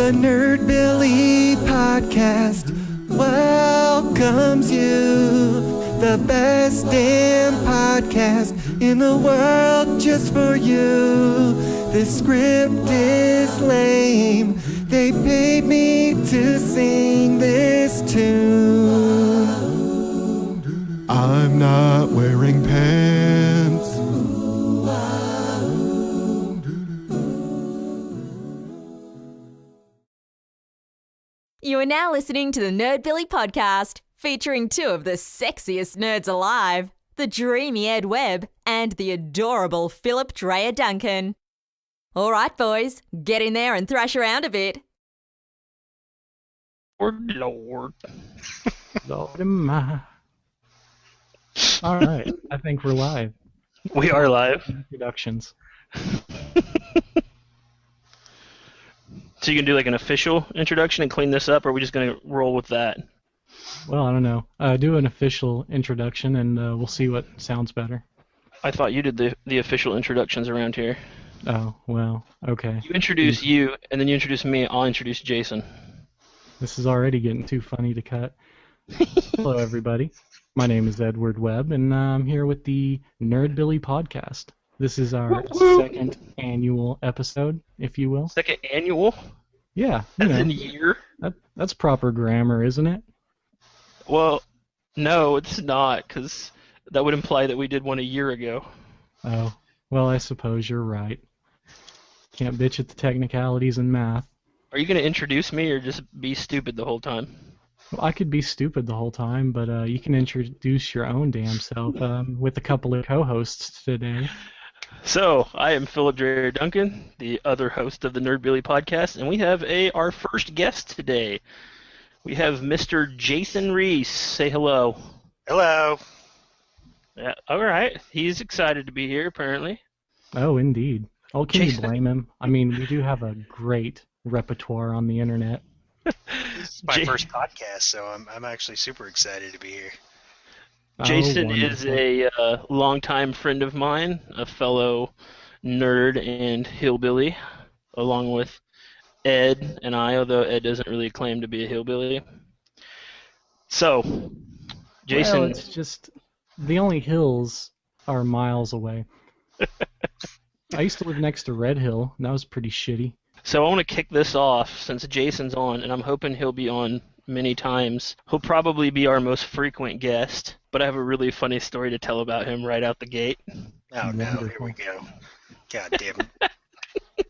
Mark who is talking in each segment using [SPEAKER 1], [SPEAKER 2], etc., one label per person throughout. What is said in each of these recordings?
[SPEAKER 1] The Nerdbilly podcast welcomes you. The best damn podcast in the world just for you. The script is lame. They paid me to sing this tune. I'm not wearing pants.
[SPEAKER 2] You are now listening to the Nerdbilly podcast, featuring two of the sexiest nerds alive, the dreamy Ed Webb and the adorable Phillip Drayer Duncan. All right, boys, get in there and thrash around a bit.
[SPEAKER 3] Lord.
[SPEAKER 4] Lord am I. All right, I think we're live.
[SPEAKER 3] We are live.
[SPEAKER 4] Introductions.
[SPEAKER 3] So you can do like an official introduction and clean this up, or are we just going to roll with that?
[SPEAKER 4] Well, I don't know. Do an official introduction, and we'll see what sounds better.
[SPEAKER 3] I thought you did the official introductions around here.
[SPEAKER 4] Oh, well, okay.
[SPEAKER 3] You introduce you, and then you introduce me. I'll introduce Jason.
[SPEAKER 4] This is already getting too funny to cut. Hello, everybody. My name is Edward Webb, and I'm here with the Nerdbilly podcast. This is our second annual episode, if you will.
[SPEAKER 3] Second annual?
[SPEAKER 4] Yeah.
[SPEAKER 3] As in year?
[SPEAKER 4] That's proper grammar, isn't it?
[SPEAKER 3] Well, no, it's not, because that would imply that we did one a year ago.
[SPEAKER 4] Oh, well, I suppose you're right. Can't bitch at the technicalities in math.
[SPEAKER 3] Are you going to introduce me or just be stupid the whole time?
[SPEAKER 4] Well, I could be stupid the whole time, but you can introduce your own damn self with a couple of co-hosts today.
[SPEAKER 3] So, I am Phillip Drayer Duncan, the other host of the Nerdbilly podcast, and we have our first guest today. We have Mr. Jason Reese. Say hello.
[SPEAKER 5] Hello.
[SPEAKER 3] Yeah, all right. He's excited to be here, apparently.
[SPEAKER 4] Oh, indeed. Oh, can
[SPEAKER 3] Jason.
[SPEAKER 4] you blame him? I mean, we do have a great repertoire on the internet.
[SPEAKER 5] This is my first podcast, so I'm actually super excited to be here.
[SPEAKER 3] Jason
[SPEAKER 4] Oh,
[SPEAKER 3] is
[SPEAKER 4] wonderful.
[SPEAKER 3] a longtime friend of mine, a fellow nerd and hillbilly, along with Ed and I, although Ed doesn't really claim to be a hillbilly. So, Jason...
[SPEAKER 4] Well, it's just the only hills are miles away. I used to live next to Red Hill, and that was pretty shitty.
[SPEAKER 3] So I want to kick this off since Jason's on, and I'm hoping he'll be on many times. He'll probably be our most frequent guest, but I have a really funny story to tell about him right out the gate.
[SPEAKER 5] Oh no, here
[SPEAKER 4] Wonderful.
[SPEAKER 5] we go. God damn it.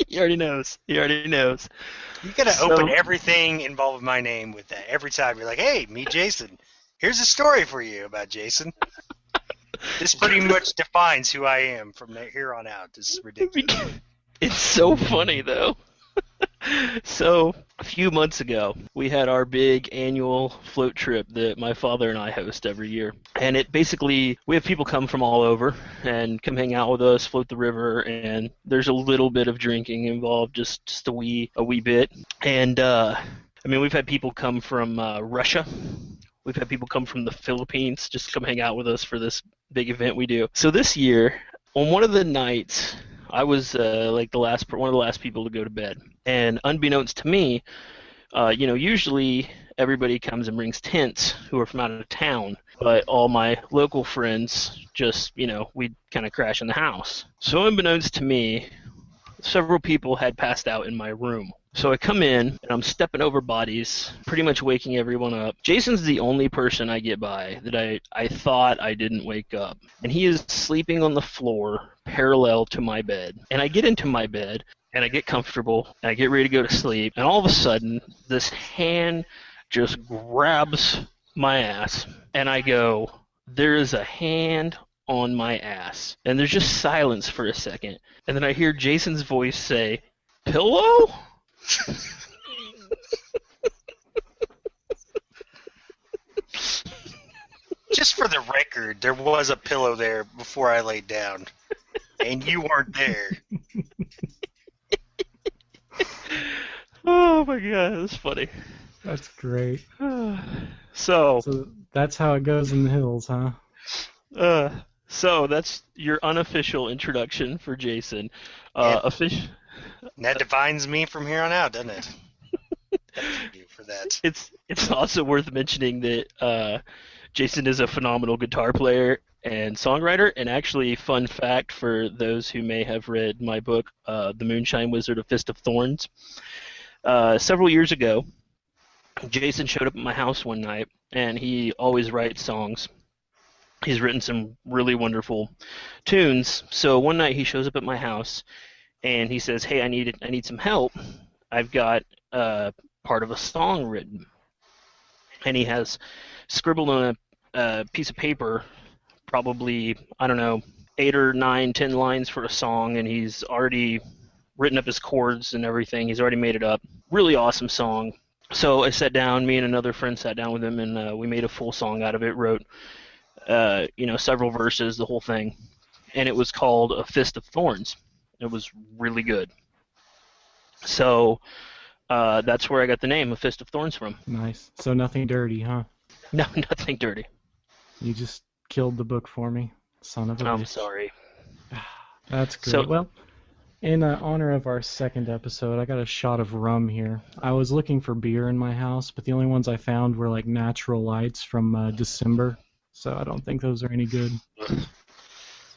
[SPEAKER 3] He already knows. You
[SPEAKER 5] gotta open everything involving my name with that. Every time you're like, hey, meet Jason. Here's a story for you about Jason. This pretty much defines who I am from here on out. This is ridiculous.
[SPEAKER 3] It's so funny, though. So, a few months ago, we had our big annual float trip that my father and I host every year. And it basically, we have people come from all over and come hang out with us, float the river, and there's a little bit of drinking involved, just a wee bit. And, we've had people come from Russia. We've had people come from the Philippines just to come hang out with us for this big event we do. So this year, on one of the nights, I was one of the last people to go to bed. And unbeknownst to me, usually everybody comes and brings tents who are from out of town. But all my local friends just, we'd kind of crash in the house. So unbeknownst to me, several people had passed out in my room. So I come in, and I'm stepping over bodies, pretty much waking everyone up. Jason's the only person I get by that I thought I didn't wake up. And he is sleeping on the floor parallel to my bed. And I get into my bed, and I get comfortable, and I get ready to go to sleep. And all of a sudden, this hand just grabs my ass, and I go, there is a hand on my ass. And there's just silence for a second. And then I hear Jason's voice say, pillow?
[SPEAKER 5] Just for the record, there was a pillow there before I laid down. And you weren't there.
[SPEAKER 3] Oh my god, that's funny.
[SPEAKER 4] That's great.
[SPEAKER 3] So
[SPEAKER 4] that's how it goes in the hills, huh?
[SPEAKER 3] So that's your unofficial introduction for Jason.
[SPEAKER 5] And that defines me from here on out, doesn't it? Thank you for that.
[SPEAKER 3] It's also worth mentioning that Jason is a phenomenal guitar player and songwriter. And actually, fun fact for those who may have read my book, The Moonshine Wizard: A Fist of Thorns. Several years ago, Jason showed up at my house one night, and he always writes songs. He's written some really wonderful tunes. So one night he shows up at my house, and he says, "Hey, I need some help. I've got part of a song written." And he has scribbled on a piece of paper, probably, I don't know, 8 or 9, 10 lines for a song, and he's already written up his chords and everything. He's already made it up. Really awesome song. So I sat down, me and another friend sat down with him, and we made a full song out of it, wrote several verses, the whole thing. And it was called A Fist of Thorns. It was really good. So that's where I got the name, A Fist of Thorns, from.
[SPEAKER 4] Nice. So nothing dirty, huh?
[SPEAKER 3] No, nothing dirty.
[SPEAKER 4] You just killed the book for me, son of a
[SPEAKER 3] I'm
[SPEAKER 4] bitch.
[SPEAKER 3] sorry.
[SPEAKER 4] That's great.
[SPEAKER 3] So-
[SPEAKER 4] Well, in honor of our second episode, I got a shot of rum here. I was looking for beer in my house, but the only ones I found were like Natural Lights from December, so I don't think those are any good. So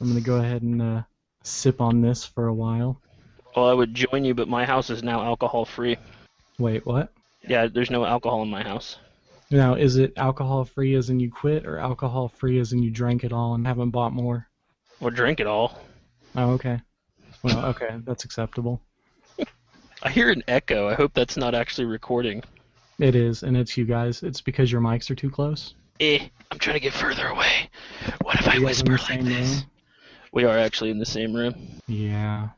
[SPEAKER 4] I'm going to go ahead and sip on this for a while.
[SPEAKER 3] Well, I would join you, but my house is now alcohol-free.
[SPEAKER 4] Wait, what?
[SPEAKER 3] Yeah, there's no alcohol in my house.
[SPEAKER 4] Now, is it alcohol-free as in you quit, or alcohol-free as in you drank it all and haven't bought more?
[SPEAKER 3] Or drink it all.
[SPEAKER 4] Oh, okay. Well, okay, that's acceptable.
[SPEAKER 3] I hear an echo. I hope that's not actually recording.
[SPEAKER 4] It is, and it's you guys. It's because your mics are too close.
[SPEAKER 3] I'm trying to get further away. What if I
[SPEAKER 4] You guys in
[SPEAKER 3] whisper
[SPEAKER 4] the
[SPEAKER 3] like
[SPEAKER 4] same
[SPEAKER 3] this?
[SPEAKER 4] room?
[SPEAKER 3] We are actually in the same room.
[SPEAKER 4] Yeah.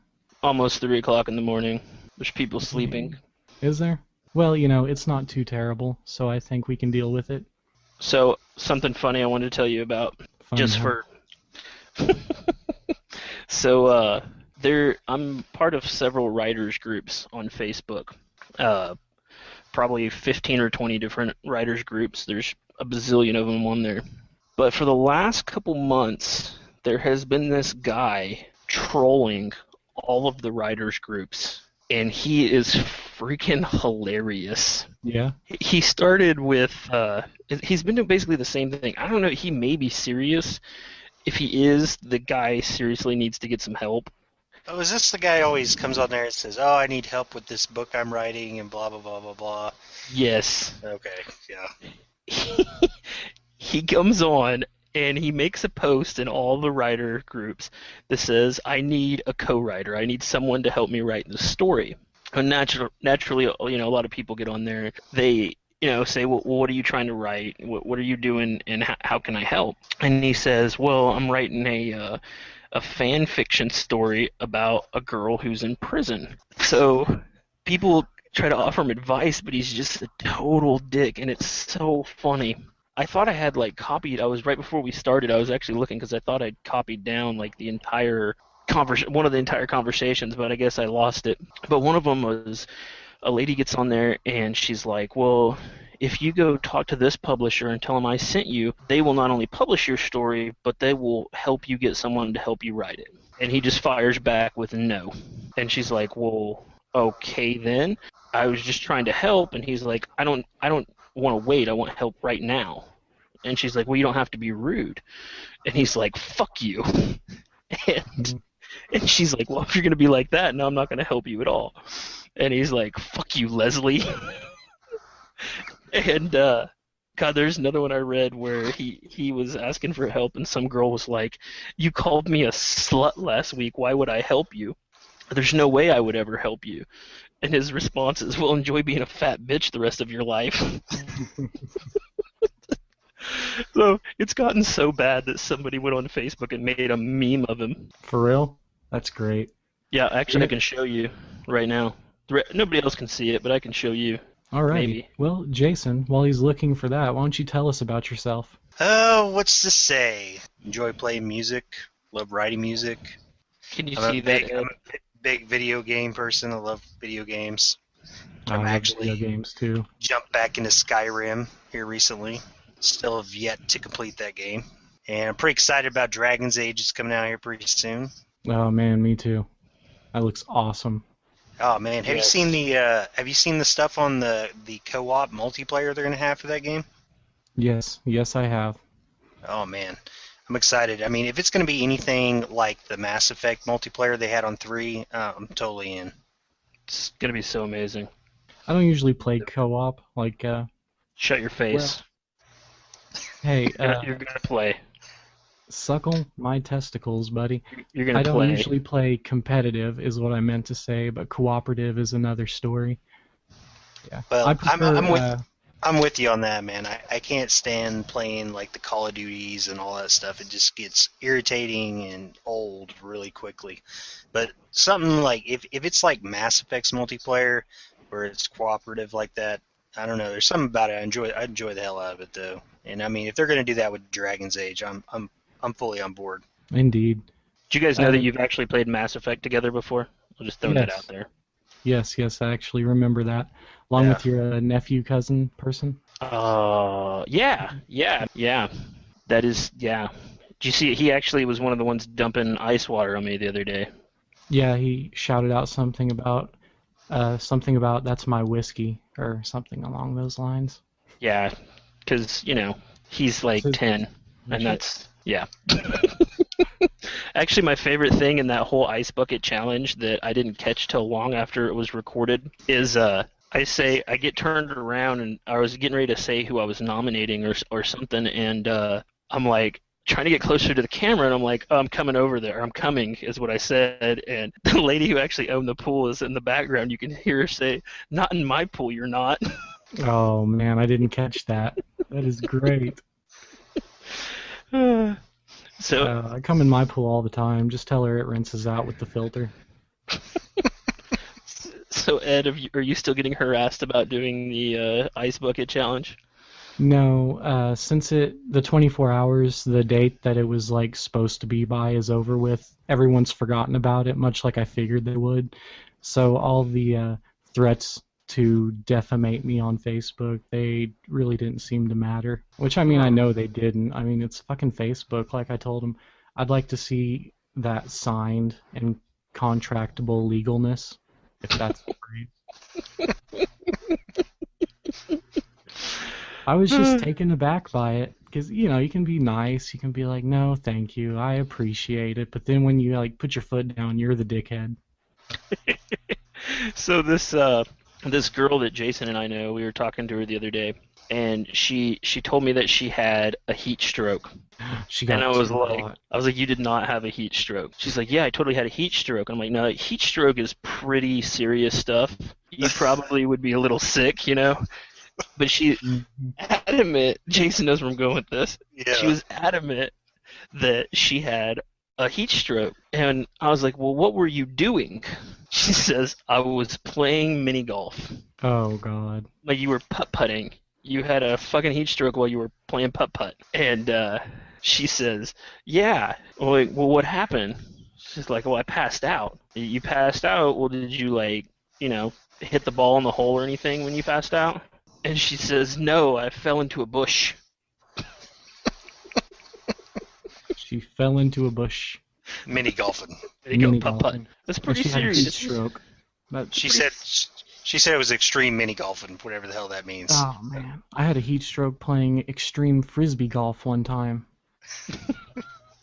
[SPEAKER 3] Almost 3 o'clock in the morning. There's people sleeping.
[SPEAKER 4] Is there? Well, it's not too terrible, so I think we can deal with it.
[SPEAKER 3] So, something funny I wanted to tell you about.
[SPEAKER 4] Fun,
[SPEAKER 3] Just
[SPEAKER 4] huh?
[SPEAKER 3] for... So, I'm part of several writers groups on Facebook. Probably 15 or 20 different writers groups. There's a bazillion of them on there. But for the last couple months, there has been this guy trolling all of the writers groups, and he is freaking hilarious.
[SPEAKER 4] Yeah?
[SPEAKER 3] He started with, he's been doing basically the same thing. I don't know, he may be serious. If he is, the guy seriously needs to get some help.
[SPEAKER 5] Oh, is this the guy who always comes on there and says, "Oh, I need help with this book I'm writing," and blah, blah, blah, blah, blah?
[SPEAKER 3] Yes.
[SPEAKER 5] Okay, yeah.
[SPEAKER 3] He comes on and he makes a post in all the writer groups that says, "I need a co-writer. I need someone to help me write the story." And naturally, a lot of people get on there. They, say, "Well, what are you trying to write? What are you doing, and how can I help?" And he says, "Well, I'm writing a fan fiction story about a girl who's in prison." So people try to offer him advice, but he's just a total dick, and it's so funny. I thought I had copied. I was right before we started. I was actually looking because I thought I'd copied down the entire one of the entire conversations, but I guess I lost it. But one of them was a lady gets on there and she's like, "Well, if you go talk to this publisher and tell them I sent you, they will not only publish your story, but they will help you get someone to help you write it." And he just fires back with no. And she's like, "Well, okay then. I was just trying to help." And he's like, I don't want to wait. I want help right now." And she's like, "Well, you don't have to be rude." And he's like, "Fuck you." And she's like, "Well, if you're going to be like that, no, I'm not going to help you at all." And he's like, "Fuck you, Leslie." And God, there's another one I read where he was asking for help, and some girl was like, "You called me a slut last week. Why would I help you? There's no way I would ever help you." And his response is, "Well, enjoy being a fat bitch the rest of your life." So it's gotten so bad that somebody went on Facebook and made a meme of him.
[SPEAKER 4] For real? That's great.
[SPEAKER 3] Yeah, actually, I can show you right now. Nobody else can see it, but I can show you.
[SPEAKER 4] All right.
[SPEAKER 3] Maybe.
[SPEAKER 4] Well, Jason, while he's looking for that, why don't you tell us about yourself?
[SPEAKER 5] Oh, what's to say? Enjoy playing music. Love writing music.
[SPEAKER 3] Can you
[SPEAKER 5] I'm
[SPEAKER 3] see
[SPEAKER 5] a big,
[SPEAKER 3] that?
[SPEAKER 5] I'm a big video game person. I love video games.
[SPEAKER 4] I love
[SPEAKER 5] actually-
[SPEAKER 4] video games too.
[SPEAKER 5] Jumped back into Skyrim here recently. Still have yet to complete that game. And I'm pretty excited about Dragon's Age. It's coming out here pretty soon.
[SPEAKER 4] Oh man, me too. That looks awesome.
[SPEAKER 5] Oh man, have
[SPEAKER 3] Yes.
[SPEAKER 5] you seen the stuff on the co-op multiplayer they're gonna have for that game?
[SPEAKER 4] Yes, I have.
[SPEAKER 5] Oh man, I'm excited. I mean, if it's gonna be anything like the Mass Effect multiplayer they had on 3, I'm totally in.
[SPEAKER 3] It's gonna be so amazing.
[SPEAKER 4] I don't usually play co-op. Like,
[SPEAKER 3] Shut your face.
[SPEAKER 4] hey,
[SPEAKER 3] You're gonna play.
[SPEAKER 4] suckle my testicles, buddy.
[SPEAKER 3] You're gonna
[SPEAKER 4] I don't
[SPEAKER 3] play.
[SPEAKER 4] usually play competitive, is what I meant to say, but cooperative is another story. Yeah.
[SPEAKER 5] Well,
[SPEAKER 4] I prefer,
[SPEAKER 5] I'm with you on that, man. I can't stand playing like the Call of Duties and all that stuff. It just gets irritating and old really quickly. But something like if it's like Mass Effect's multiplayer where it's cooperative like that, I don't know. There's something about it. I enjoy the hell out of it though. And I mean, if they're gonna do that with Dragon's Age, I'm fully on board.
[SPEAKER 4] Indeed.
[SPEAKER 3] Do you guys know that you've actually played Mass Effect together before? I'll just throw that
[SPEAKER 4] Yes.
[SPEAKER 3] out there.
[SPEAKER 4] Yes, I actually remember that. Along
[SPEAKER 5] Yeah.
[SPEAKER 4] with your nephew, cousin person.
[SPEAKER 3] Yeah. That is, yeah. Did you see it? He actually was one of the ones dumping ice water on me the other day.
[SPEAKER 4] Yeah, he shouted out something about that's my whiskey or something along those lines.
[SPEAKER 3] Yeah, because, he's like
[SPEAKER 4] So-
[SPEAKER 3] 10, and that's, yeah. Actually, my favorite thing in that whole ice bucket challenge that I didn't catch till long after it was recorded is I get turned around and I was getting ready to say who I was nominating or something, and I'm like trying to get closer to the camera, and I'm like, oh, I'm coming over there. I'm coming is what I said, and the lady who actually owned the pool is in the background. You can hear her say, "Not in my pool, you're not."
[SPEAKER 4] Oh man, I didn't catch that. That is great.
[SPEAKER 3] So
[SPEAKER 4] I come in my pool all the time. Just tell her it rinses out with the filter.
[SPEAKER 3] So Ed, are you still getting harassed about doing the ice bucket challenge?
[SPEAKER 4] No, since the 24 hours, the date that it was like supposed to be by is over with, everyone's forgotten about it, much like I figured they would. So all the threats to defamate me on Facebook, they really didn't seem to matter. Which, I mean, I know they didn't. I mean, it's fucking Facebook. Like I told them, I'd like to see that signed and contractable legalness, if that's the phrase. I was just taken aback by it because, you can be nice. You can be like, no, thank you. I appreciate it. But then when you, like, put your foot down, you're the dickhead.
[SPEAKER 3] So this girl that Jason and I know, we were talking to her the other day, and she told me that she had a heat stroke.
[SPEAKER 4] She got
[SPEAKER 3] And I was
[SPEAKER 4] too
[SPEAKER 3] like,
[SPEAKER 4] hot.
[SPEAKER 3] you did not have a heat stroke. She's like, yeah, I totally had a heat stroke. I'm like, no, heat stroke is pretty serious stuff. You probably would be a little sick, But she adamant, Jason knows where I'm going with this.
[SPEAKER 5] Yeah.
[SPEAKER 3] She was adamant that she had a heat stroke. And I was like, well, what were you doing? She says, I was playing mini golf.
[SPEAKER 4] Oh, God.
[SPEAKER 3] Like you were putt-putting. You had a fucking heat stroke while you were playing putt-putt. And she says, yeah. I'm like, well, what happened? She's like, well, I passed out. You passed out? Well, did you, hit the ball in the hole or anything when you passed out? And she says, no, I fell into a bush.
[SPEAKER 4] She fell into a bush.
[SPEAKER 5] Mini golfing.
[SPEAKER 3] There you go,
[SPEAKER 4] Mini
[SPEAKER 3] putt-putt.
[SPEAKER 4] golfing.
[SPEAKER 3] That's
[SPEAKER 4] And
[SPEAKER 3] pretty
[SPEAKER 4] she had a heat
[SPEAKER 3] serious.
[SPEAKER 4] stroke. That's
[SPEAKER 5] She
[SPEAKER 4] pretty-
[SPEAKER 5] said it was extreme mini golfing, whatever the hell that means.
[SPEAKER 4] Oh, man. I had a heat stroke playing extreme frisbee golf one time.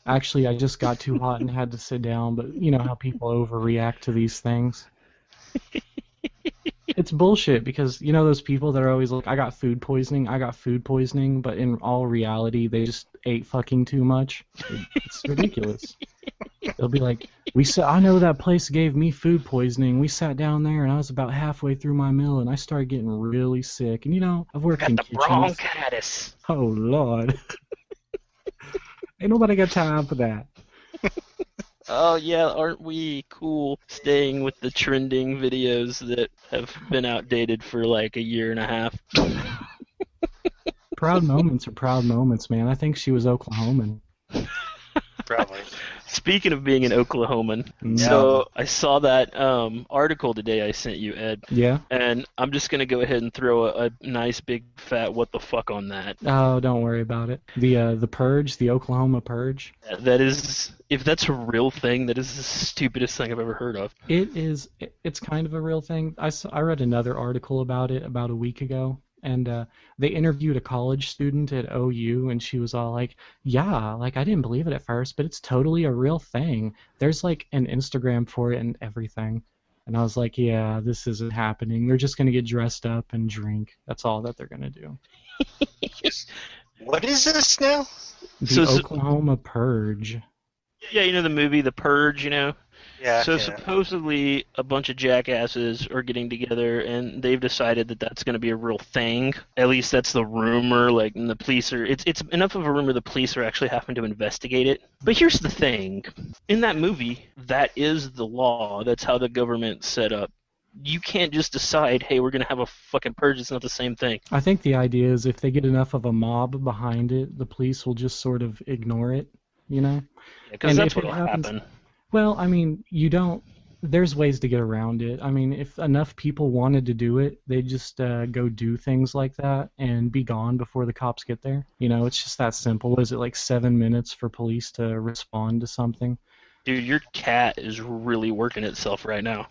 [SPEAKER 4] Actually, I just got too hot and had to sit down, but you know how people overreact to these things. It's bullshit because you know those people that are always like, I got food poisoning, but in all reality, they just ate fucking too much. It's ridiculous. They'll be like, I know that place gave me food poisoning. We sat down there and I was about halfway through my meal and I started getting really sick. And I've worked
[SPEAKER 3] Got
[SPEAKER 4] in
[SPEAKER 3] the
[SPEAKER 4] kitchens.
[SPEAKER 3] bronchitis.
[SPEAKER 4] Oh, Lord. Ain't nobody got time for that.
[SPEAKER 3] Oh, yeah, aren't we cool staying with the trending videos that have been outdated for like a year and a half?
[SPEAKER 4] Proud moments are proud moments, man. I think she was Oklahoman.
[SPEAKER 5] Probably.
[SPEAKER 3] Speaking of being an Oklahoman, so I saw that article today I sent you, Ed.
[SPEAKER 4] Yeah?
[SPEAKER 3] And I'm just going to go ahead and throw a nice big fat what the fuck on that.
[SPEAKER 4] Oh, don't worry about it. The Purge, the Oklahoma Purge.
[SPEAKER 3] That is, if that's a real thing, that is the stupidest thing I've ever heard of.
[SPEAKER 4] It's kind of a real thing. I read another article about it about a week ago, and they interviewed a college student at OU, and she was all like, yeah, like I didn't believe it at first, but it's totally a real thing. There's like an Instagram for it and everything. And I was like, yeah, this isn't happening. They're just going to get dressed up and drink. That's all that they're going to do.
[SPEAKER 5] What is this now?
[SPEAKER 4] The Oklahoma Purge.
[SPEAKER 3] Yeah, you know the movie The Purge, you know?
[SPEAKER 5] Yeah.
[SPEAKER 3] So supposedly a bunch of jackasses are getting together, and they've decided that that's going to be a real thing. At least that's the rumor. Like, and the police are. It's enough of a rumor. The police are actually having to investigate it. But here's the thing: in that movie, that is the law. That's how the government's set up. You can't just decide, hey, we're going to have a fucking purge. It's not the same thing.
[SPEAKER 4] I think the idea is if they get enough of a mob behind it, the police will just sort of ignore it, you know?
[SPEAKER 3] Because that's what will happen.
[SPEAKER 4] Well, I mean, there's ways to get around it. I mean, if enough people wanted to do it, they'd just go do things like that and be gone before the cops get there. You know, it's just that simple. Is it like 7 minutes for police to respond to something?
[SPEAKER 3] Dude, your cat is really working itself right now.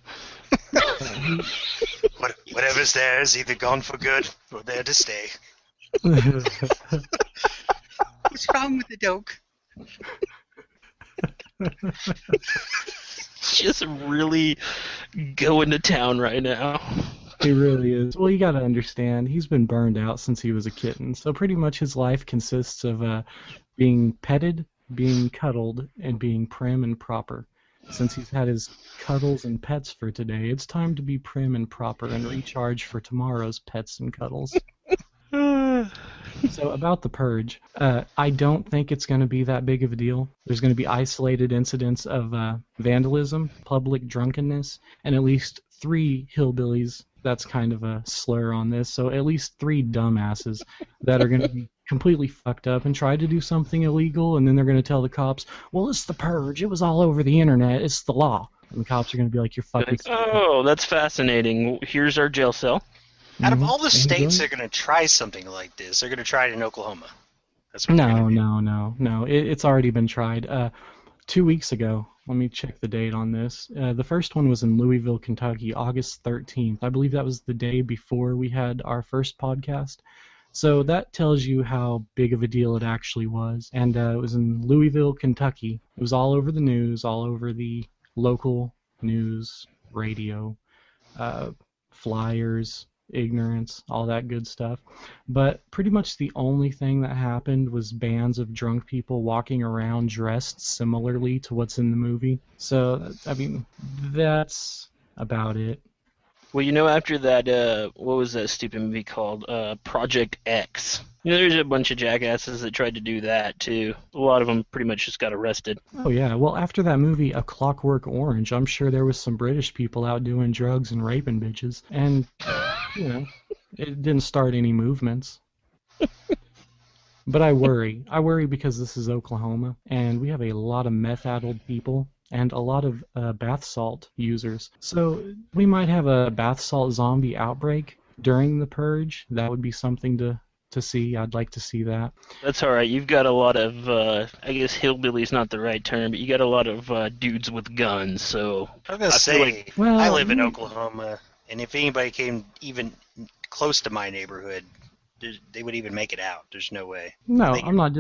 [SPEAKER 5] Whatever's there is either gone for good or there to stay. What's wrong with the dog?
[SPEAKER 3] Just really going to town right now.
[SPEAKER 4] He really is. Well, you got to understand, he's been burned out since he was a kitten. So pretty much his life consists of being petted, being cuddled, and being prim and proper. Since he's had his cuddles and pets for today, it's time to be prim and proper and recharge for tomorrow's pets and cuddles. So about the Purge, I don't think it's going to be that big of a deal. There's going to be isolated incidents of vandalism, public drunkenness, and at least 3 hillbillies. That's kind of a slur on this. So at least 3 dumbasses that are going to be completely fucked up and try to do something illegal, and then they're going to tell the cops, well, it's the Purge. It was all over the internet. It's the law. And the cops are going to be like, you're fucking stupid.
[SPEAKER 3] Oh, that's fascinating. Here's our jail cell.
[SPEAKER 5] Out of all the states that are going to try something like this, they're going to try it in Oklahoma. That's what
[SPEAKER 4] No. It's already been tried. 2 weeks ago, let me check the date on this. The first one was in Louisville, Kentucky, August 13th. I believe that was the day before we had our first podcast. So that tells you how big of a deal it actually was. And it was in Louisville, Kentucky. It was all over the news, all over the local news, radio, flyers, ignorance, all that good stuff. But pretty much the only thing that happened was bands of drunk people walking around dressed similarly to what's in the movie. So, I mean, that's about it.
[SPEAKER 3] Well, you know, after that, what was that stupid movie called? Project X. You know, there's a bunch of jackasses that tried to do that, too. A lot of them pretty much just got arrested.
[SPEAKER 4] Oh, yeah. Well, after that movie, A Clockwork Orange, I'm sure there was some British people out doing drugs and raping bitches. And, you know, it didn't start any movements. But I worry. I worry because this is Oklahoma, and we have a lot of meth-addled people and a lot of bath salt users. So we might have a bath salt zombie outbreak during the Purge. That would be something to see. I'd like to see that.
[SPEAKER 3] That's all right. You've got a lot of, I guess hillbilly's not the right term, but you got a lot of dudes with guns, so...
[SPEAKER 5] I was going to say, I live in Oklahoma, and if anybody came even close to my neighborhood, they would even make it out. There's no way.
[SPEAKER 4] No, I'm not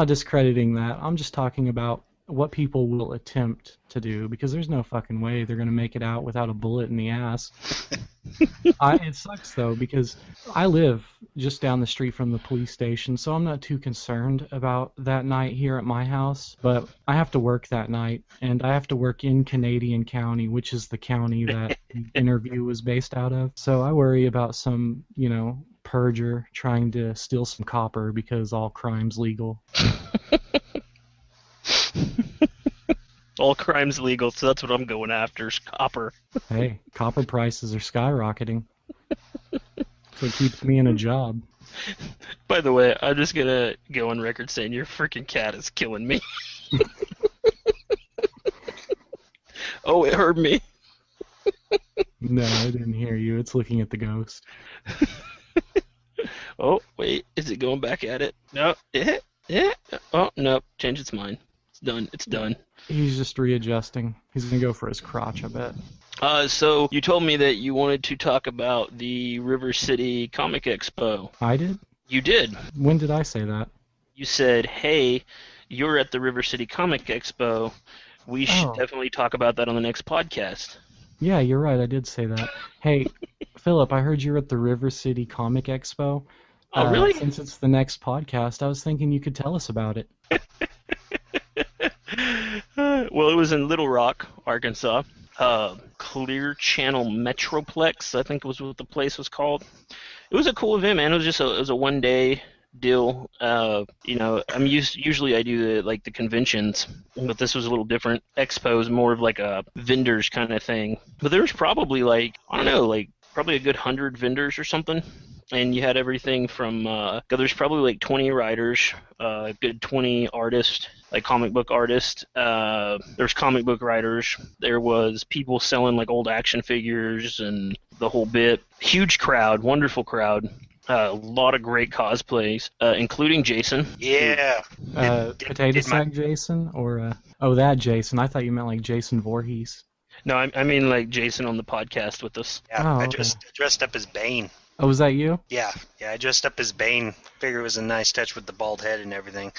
[SPEAKER 4] discrediting that. I'm just talking about what people will attempt to do, because there's no fucking way they're going to make it out without a bullet in the ass. It sucks, though, because I live just down the street from the police station, so I'm not too concerned about that night here at my house, but I have to work that night, and I have to work in Canadian County, which is the county that the interview was based out of, so I worry about some, you know, purger trying to steal some copper because all crime's legal.
[SPEAKER 3] All crime's legal, so that's what I'm going after, is copper.
[SPEAKER 4] Hey, copper prices are skyrocketing. So it keeps me in a job.
[SPEAKER 3] By the way, I'm just going to go on record saying your freaking cat is killing me. Oh, it heard me.
[SPEAKER 4] No, I didn't hear you. It's looking at the ghost.
[SPEAKER 3] Oh, wait. Is it going back at it? No. Yeah. Oh, no. Change its mind. It's done. It's done.
[SPEAKER 4] He's just readjusting. He's gonna go for his crotch, I bet.
[SPEAKER 3] So you told me that you wanted to talk about the River City Comic Expo.
[SPEAKER 4] I did?
[SPEAKER 3] You did.
[SPEAKER 4] When did I say that?
[SPEAKER 3] You said, hey, you're at the River City Comic Expo. We should definitely talk about that on the next podcast.
[SPEAKER 4] Yeah, you're right. I did say that. Hey, Philip, I heard you were at the River City Comic Expo.
[SPEAKER 3] Oh, really?
[SPEAKER 4] Since it's the next podcast, I was thinking you could tell us about it.
[SPEAKER 3] Well, it was in Little Rock, Arkansas. Clear Channel Metroplex, I think was what the place was called. It was a cool event, man. It was a one-day deal. Usually I do the conventions, but this was a little different. Expo is more of like a vendors kind of thing. But there was probably probably a good 100 vendors or something. And you had everything from there's probably 20 writers, a good 20 artists, comic book artists. There's comic book writers. There was people selling old action figures and the whole bit. Huge crowd, wonderful crowd. A lot of great cosplays, including Jason.
[SPEAKER 5] Yeah.
[SPEAKER 4] Potato Sack Jason or that Jason? I thought you meant Jason Voorhees.
[SPEAKER 3] No, I mean Jason on the podcast with us.
[SPEAKER 5] Yeah,
[SPEAKER 4] Oh,
[SPEAKER 5] I
[SPEAKER 4] okay.
[SPEAKER 5] just dressed up as Bane.
[SPEAKER 4] Oh, was that you?
[SPEAKER 5] Yeah, I dressed up as Bane. Figured it was a nice touch with the bald head and everything.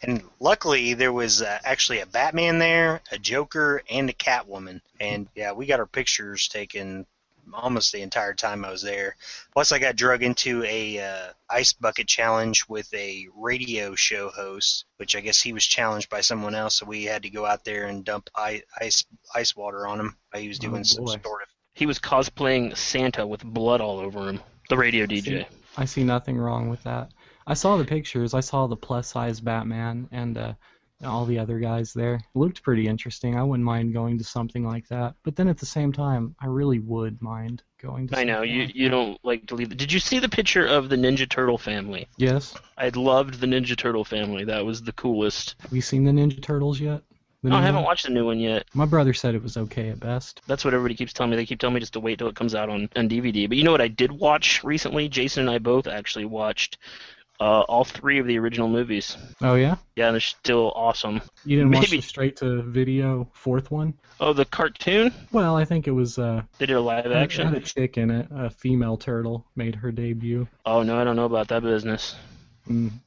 [SPEAKER 5] And luckily, there was actually a Batman there, a Joker, and a Catwoman. And yeah, we got our pictures taken almost the entire time I was there. Plus, I got drug into a ice bucket challenge with a radio show host, which I guess he was challenged by someone else, so we had to go out there and dump ice water on him. He was doing some
[SPEAKER 4] boy.
[SPEAKER 5] sort of.
[SPEAKER 3] He was cosplaying Santa with blood all over him. The radio DJ.
[SPEAKER 4] I see nothing wrong with that. I saw the pictures. I saw the plus-size Batman and all the other guys there. It looked pretty interesting. I wouldn't mind going to something like that. But then at the same time, I really would mind going to
[SPEAKER 3] I know,
[SPEAKER 4] something like
[SPEAKER 3] you
[SPEAKER 4] that.
[SPEAKER 3] don't like to leave. Did you see the picture of the Ninja Turtle family?
[SPEAKER 4] Yes.
[SPEAKER 3] I loved the Ninja Turtle family. That was the coolest.
[SPEAKER 4] Have you seen the Ninja Turtles yet? The
[SPEAKER 3] No, I
[SPEAKER 4] new
[SPEAKER 3] haven't
[SPEAKER 4] one?
[SPEAKER 3] watched the new one yet.
[SPEAKER 4] My brother said it was okay at best.
[SPEAKER 3] That's what everybody keeps telling me. They keep telling me just to wait till it comes out on DVD. But you know what I did watch recently? Jason and I both actually watched all 3 of the original movies.
[SPEAKER 4] Oh, yeah?
[SPEAKER 3] Yeah, and they're still awesome.
[SPEAKER 4] You didn't watch
[SPEAKER 3] Maybe-
[SPEAKER 4] the straight-to-video 4th one?
[SPEAKER 3] Oh, the cartoon?
[SPEAKER 4] Well, I think it was...
[SPEAKER 3] They did a live
[SPEAKER 4] It had
[SPEAKER 3] action?
[SPEAKER 4] a chick in it. A female turtle made her debut.
[SPEAKER 3] Oh, no, I don't know about that business.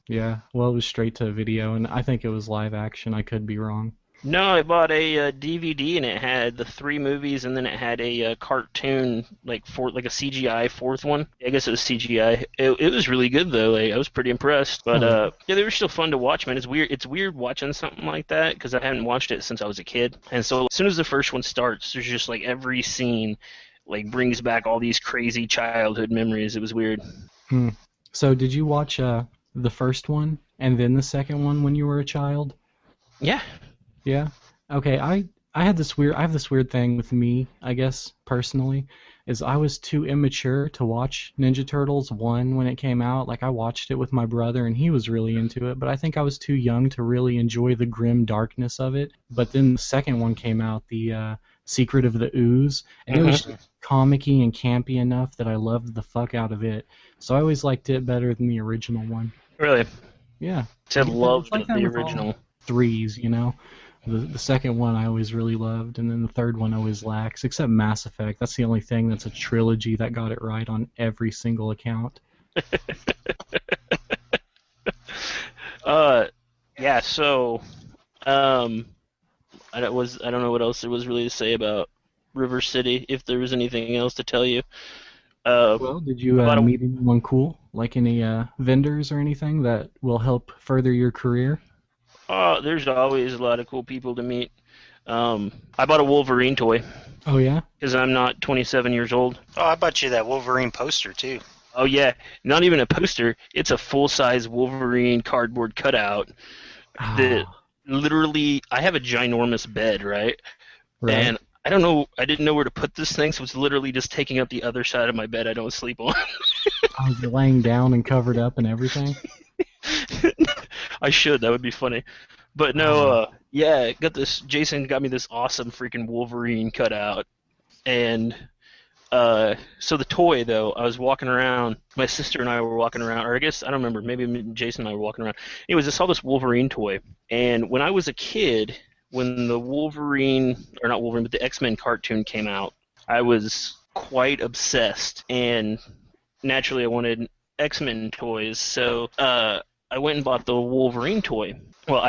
[SPEAKER 4] Yeah, well, it was straight to video, and I think it was live action. I could be wrong.
[SPEAKER 3] No, I bought a DVD and it had the 3 movies and then it had a cartoon like a CGI 4th one. I guess it was CGI. It was really good though. I was pretty impressed. But yeah, they were still fun to watch, man. It's weird. It's weird watching something like that because I hadn't watched it since I was a kid. And so as soon as the first one starts, there's just every scene brings back all these crazy childhood memories. It was weird.
[SPEAKER 4] So did you watch the first one and then the second one when you were a child?
[SPEAKER 3] Yeah.
[SPEAKER 4] Yeah. Okay. I have this weird thing with me, I guess, personally, is I was too immature to watch Ninja Turtles 1 when it came out. I watched it with my brother and he was really into it, but I think I was too young to really enjoy the grim darkness of it. But then the second one came out, the Secret of the Ooze, and it was just comic-y and campy enough that I loved the fuck out of it. So I always liked it better than the original one.
[SPEAKER 3] Really?
[SPEAKER 4] Yeah.
[SPEAKER 3] I loved
[SPEAKER 4] It's like that
[SPEAKER 3] the
[SPEAKER 4] with all
[SPEAKER 3] original.
[SPEAKER 4] threes, you know. The second one I always really loved, and then the third one always lacks, except Mass Effect. That's the only thing that's a trilogy that got it right on every single account.
[SPEAKER 3] Yeah, so I don't know what else there was really to say about River City, if there was anything else to tell you.
[SPEAKER 4] Well, did you
[SPEAKER 3] about a-
[SPEAKER 4] meet anyone cool? Like any vendors or anything that will help further your career?
[SPEAKER 3] There's always a lot of cool people to meet. I bought a Wolverine toy
[SPEAKER 4] Oh, yeah?
[SPEAKER 3] because I'm not 27 years old.
[SPEAKER 5] Oh, I bought you that Wolverine poster too.
[SPEAKER 3] Oh yeah, not even a poster. It's a full-size Wolverine cardboard cutout. That literally, I have a ginormous bed, right?
[SPEAKER 4] Right.
[SPEAKER 3] And I didn't know where to put this thing, so it's literally just taking up the other side of my bed I don't sleep on.
[SPEAKER 4] Oh, you're laying down and covered up and everything?
[SPEAKER 3] I should, that would be funny. But no, yeah, Jason got me this awesome freaking Wolverine cutout. And so the toy, though, I was walking around, my sister and I were walking around, or I guess, I don't remember, maybe Jason and I were walking around. Anyways, I saw this Wolverine toy. And when I was a kid, when the the X-Men cartoon came out, I was quite obsessed. And naturally, I wanted X-Men toys. So I went and bought the Wolverine toy. Well,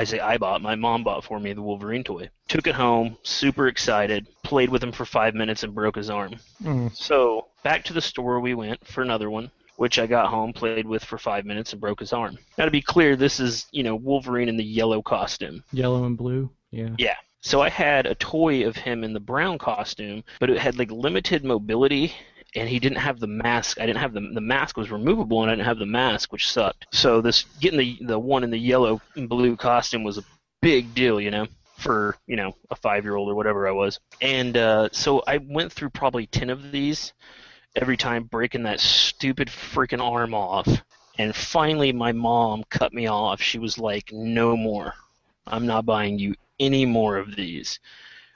[SPEAKER 3] my mom bought for me the Wolverine toy. Took it home, super excited, played with him for 5 minutes and broke his arm. So back to the store we went for another one, which I got home, played with for 5 minutes and broke his arm. Now to be clear, this is, Wolverine in the yellow costume.
[SPEAKER 4] Yellow and blue, yeah.
[SPEAKER 3] Yeah. So I had a toy of him in the brown costume, but it had like limited mobility. And he didn't have the mask. I didn't have the mask was removable, and I didn't have the mask, which sucked. So getting the one in the yellow and blue costume was a big deal, for a 5-year-old or whatever I was. And so I went through probably 10 of these, every time breaking that stupid freaking arm off. And finally, my mom cut me off. She was like, "No more. I'm not buying you any more of these."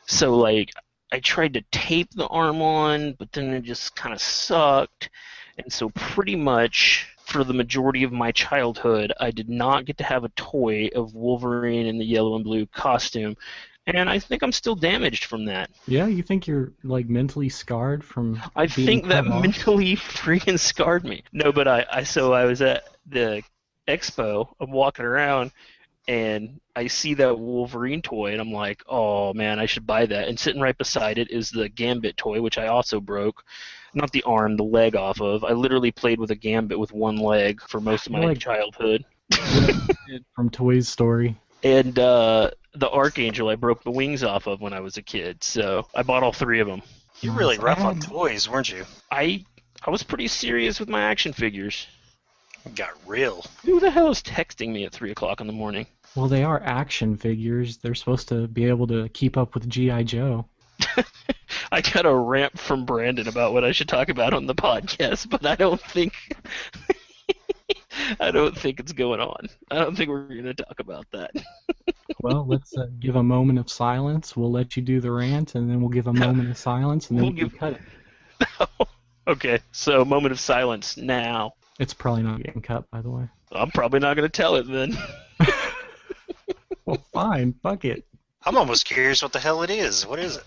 [SPEAKER 3] So like, I tried to tape the arm on, but then it just kind of sucked. And so pretty much for the majority of my childhood, I did not get to have a toy of Wolverine in the yellow and blue costume. And I think I'm still damaged from that.
[SPEAKER 4] Yeah, you think you're like mentally scarred from
[SPEAKER 3] I
[SPEAKER 4] being
[SPEAKER 3] think that
[SPEAKER 4] cut off?
[SPEAKER 3] mentally freaking scarred me. No, but I was at the expo, I'm walking around, and I see that Wolverine toy, and I'm like, oh man, I should buy that. And sitting right beside it is the Gambit toy, which I also broke. Not the arm, the leg off of. I literally played with a Gambit with one leg for most of my childhood.
[SPEAKER 4] From Toy's Story.
[SPEAKER 3] And the Archangel I broke the wings off of when I was a kid, so I bought all 3 of them.
[SPEAKER 5] You're really rough on toys, weren't you?
[SPEAKER 3] I was pretty serious with my action figures.
[SPEAKER 5] Got real.
[SPEAKER 3] Who the hell is texting me at 3 o'clock in the morning?
[SPEAKER 4] Well, they are action figures. They're supposed to be able to keep up with G.I. Joe.
[SPEAKER 3] I got a rant from Brandon about what I should talk about on the podcast, but I don't think it's going on. I don't think we're going to talk about that.
[SPEAKER 4] Well, let's give a moment of silence. We'll let you do the rant, and then we'll give a moment of silence, and then we'll cut it.
[SPEAKER 3] Okay, so moment of silence now.
[SPEAKER 4] It's probably not getting cut, by the way.
[SPEAKER 3] I'm probably not going to tell it then.
[SPEAKER 4] Well, fine. Fuck it.
[SPEAKER 5] I'm almost curious what the hell it is. What is it?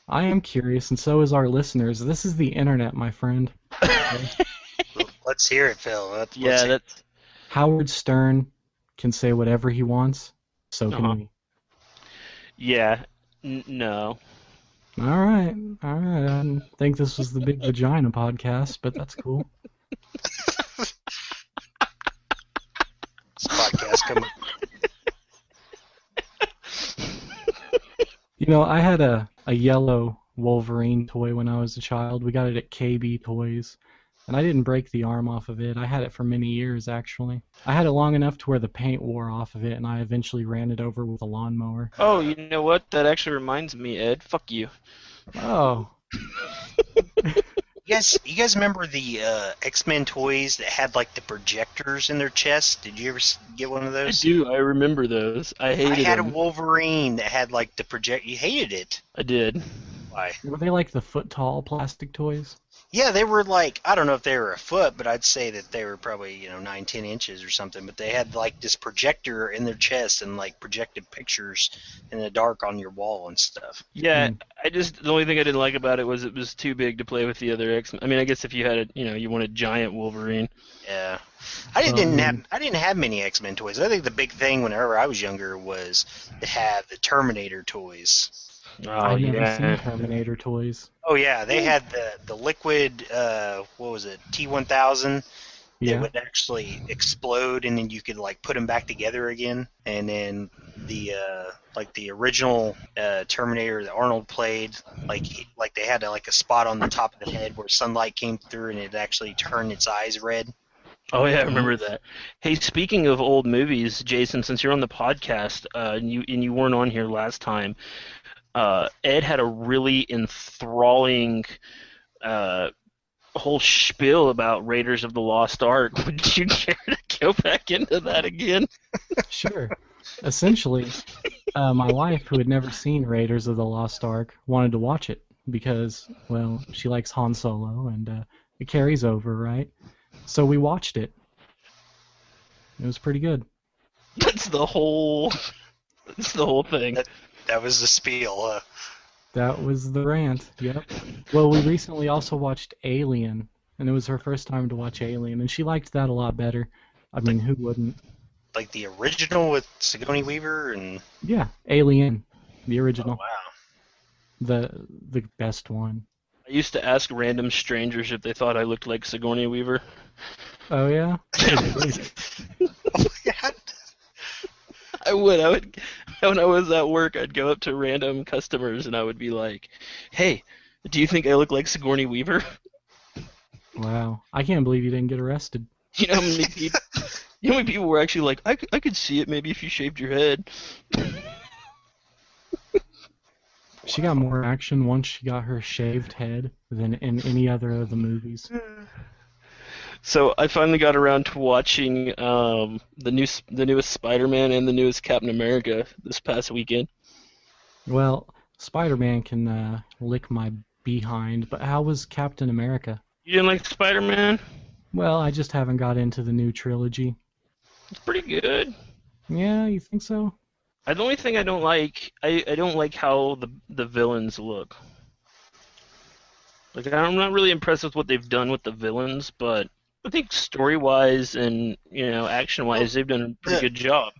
[SPEAKER 4] I am curious, and so is our listeners. This is the internet, my friend.
[SPEAKER 5] Let's hear it, Phil.
[SPEAKER 3] That's...
[SPEAKER 4] Howard Stern can say whatever he wants, so can we.
[SPEAKER 3] Yeah, no.
[SPEAKER 4] All right. I didn't think this was the Big Vagina podcast, but that's cool.
[SPEAKER 5] This podcast coming.
[SPEAKER 4] I had a yellow Wolverine toy when I was a child. We got it at KB Toys. And I didn't break the arm off of it. I had it for many years, actually. I had it long enough to where the paint wore off of it, and I eventually ran it over with a lawnmower.
[SPEAKER 3] Oh, you know what? That actually reminds me, Ed. Fuck you.
[SPEAKER 4] Oh.
[SPEAKER 5] You guys remember the X-Men toys that had like the projectors in their chest? Did you ever get one of those?
[SPEAKER 3] I do. I remember those. I hated them.
[SPEAKER 5] I had a Wolverine that had like the project. You hated it.
[SPEAKER 3] I did.
[SPEAKER 5] Why?
[SPEAKER 4] Were they like the foot-tall plastic toys?
[SPEAKER 5] Yeah, they were like, I don't know if they were a foot, but I'd say that they were probably, 9-10 inches or something. But they had like this projector in their chest and like projected pictures in the dark on your wall and stuff.
[SPEAKER 3] Yeah, the only thing I didn't like about it was too big to play with the other X-Men. I mean, I guess if you had you wanted giant Wolverine.
[SPEAKER 5] Yeah. I didn't have many X-Men toys. I think the big thing whenever I was younger was to have the Terminator toys.
[SPEAKER 3] Oh,
[SPEAKER 4] I've never seen Terminator toys.
[SPEAKER 5] Oh yeah, they had the liquid what was it, T-1000 that would actually explode, and then you could like put them back together again. And then the the original Terminator that Arnold played, like they had like a spot on the top of the head where sunlight came through and it actually turned its eyes red.
[SPEAKER 3] Oh yeah, I remember that. Hey, speaking of old movies, Jason, since you're on the podcast and you weren't on here last time. Ed had a really enthralling whole spiel about Raiders of the Lost Ark. Would you care to go back into that again?
[SPEAKER 4] Sure. essentially, my wife, who had never seen Raiders of the Lost Ark, wanted to watch it because, well, she likes Han Solo, and it carries over, right? So we watched it. It was pretty good.
[SPEAKER 3] That's the whole thing.
[SPEAKER 5] That was the spiel.
[SPEAKER 4] That was the rant, yep. Well, we recently also watched Alien, and it was her first time to watch Alien, and she liked that a lot better. I mean, who wouldn't?
[SPEAKER 5] Like the original with Sigourney Weaver and...
[SPEAKER 4] Yeah, Alien, the original.
[SPEAKER 5] Oh, wow.
[SPEAKER 4] The best one.
[SPEAKER 3] I used to ask random strangers if they thought I looked like Sigourney Weaver.
[SPEAKER 4] Oh, yeah?
[SPEAKER 5] Oh my God.
[SPEAKER 3] I would. When I was at work, I'd go up to random customers and I would be like, "Hey, do you think I look like Sigourney Weaver?"
[SPEAKER 4] Wow. I can't believe you didn't get arrested.
[SPEAKER 3] You know how many people? You know how many people were actually like, I could see it maybe if you shaved your head.
[SPEAKER 4] She got more action once she got her shaved head than in any other of the movies.
[SPEAKER 3] So I finally got around to watching the newest Spider-Man and the newest Captain America this past weekend.
[SPEAKER 4] Well, Spider-Man can lick my behind, but how was Captain America?
[SPEAKER 3] You didn't like Spider-Man?
[SPEAKER 4] Well, I just haven't got into the new trilogy.
[SPEAKER 3] It's pretty good.
[SPEAKER 4] Yeah, you think so?
[SPEAKER 3] The only thing I don't like, I don't like how the villains look. Like, I'm not really impressed with what they've done with the villains, but I think story-wise and, action-wise, they've done a pretty good job.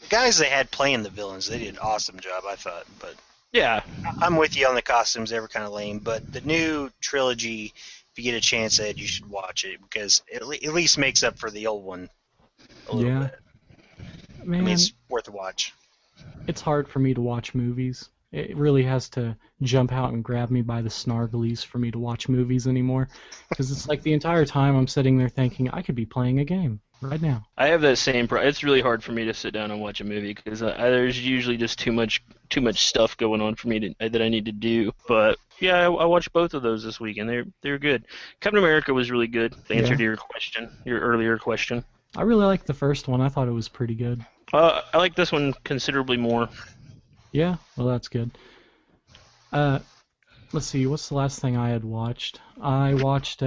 [SPEAKER 5] The guys they had playing the villains, they did an awesome job, I thought. But
[SPEAKER 3] Yeah.
[SPEAKER 5] I'm with you on the costumes; they were kind of lame. But the new trilogy, if you get a chance, Ed, you should watch it because it at least makes up for the old one a little bit.
[SPEAKER 4] Man,
[SPEAKER 5] I mean, it's worth a watch.
[SPEAKER 4] it's hard for me to watch movies. It really has to jump out and grab me by the snarglies for me to watch movies anymore. Because it's like the entire time I'm sitting there thinking, I could be playing a game right now.
[SPEAKER 3] I have that same it's really hard for me to sit down and watch a movie because there's usually just too much stuff going on for me that I need to do. But yeah, I watched both of those this week and they're good. Captain America was really good. The answer to your earlier question.
[SPEAKER 4] I really liked the first one. I thought it was pretty good.
[SPEAKER 3] I like this one considerably more.
[SPEAKER 4] Yeah, well, that's good. Let's see, what's the last thing I had watched? I watched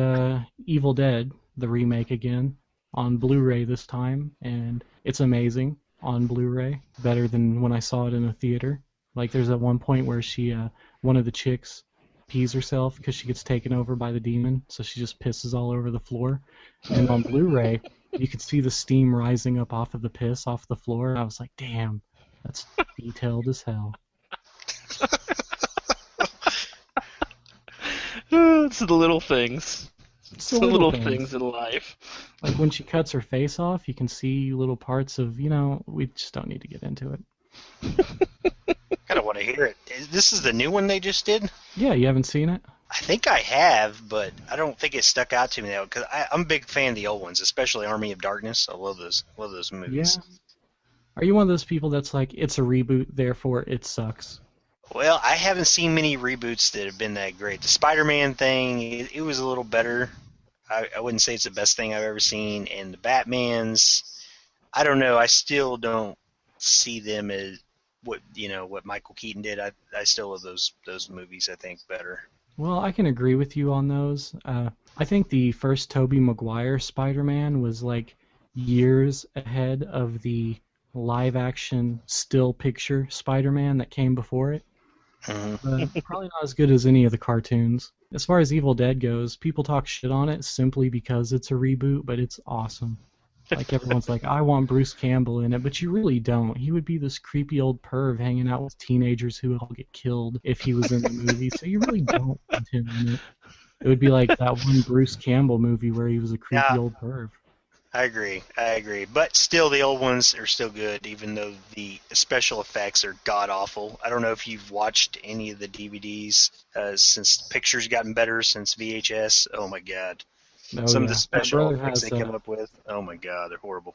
[SPEAKER 4] Evil Dead, the remake again, on Blu-ray this time, and it's amazing on Blu-ray. Better than when I saw it in the theater. Like, there's at one point where one of the chicks pees herself because she gets taken over by the demon, so she just pisses all over the floor. And on Blu-ray, you could see the steam rising up off of the piss off the floor, and I was like, damn. That's detailed as hell.
[SPEAKER 3] It's the little things.
[SPEAKER 4] It's
[SPEAKER 3] the little things in life.
[SPEAKER 4] Like when she cuts her face off, you can see little parts of, we just don't need to get into it.
[SPEAKER 5] Kind of want to hear it. This is the new one they just did?
[SPEAKER 4] Yeah, you haven't seen it?
[SPEAKER 5] I think I have, but I don't think it stuck out to me though, because I'm a big fan of the old ones, especially Army of Darkness. I love those movies.
[SPEAKER 4] Yeah. Are you one of those people that's like, it's a reboot, therefore it sucks?
[SPEAKER 5] Well, I haven't seen many reboots that have been that great. The Spider-Man thing, it was a little better. I wouldn't say it's the best thing I've ever seen. And the Batmans, I don't know. I still don't see them as what Michael Keaton did. I still love those movies, I think, better.
[SPEAKER 4] Well, I can agree with you on those. I think the first Tobey Maguire Spider-Man was like years ahead of the live-action still picture Spider-Man that came before it. Probably not as good as any of the cartoons. As far as Evil Dead goes, people talk shit on it simply because it's a reboot, but it's awesome. Like everyone's like, I want Bruce Campbell in it, but you really don't. He would be this creepy old perv hanging out with teenagers who would all get killed if he was in the movie, so you really don't want him in it. It would be like that one Bruce Campbell movie where he was a creepy old perv.
[SPEAKER 5] I agree. But still, the old ones are still good, even though the special effects are god-awful. I don't know if you've watched any of the DVDs since pictures gotten better since VHS. Oh, my God. Some of the special effects they come up with, oh, my God, they're horrible.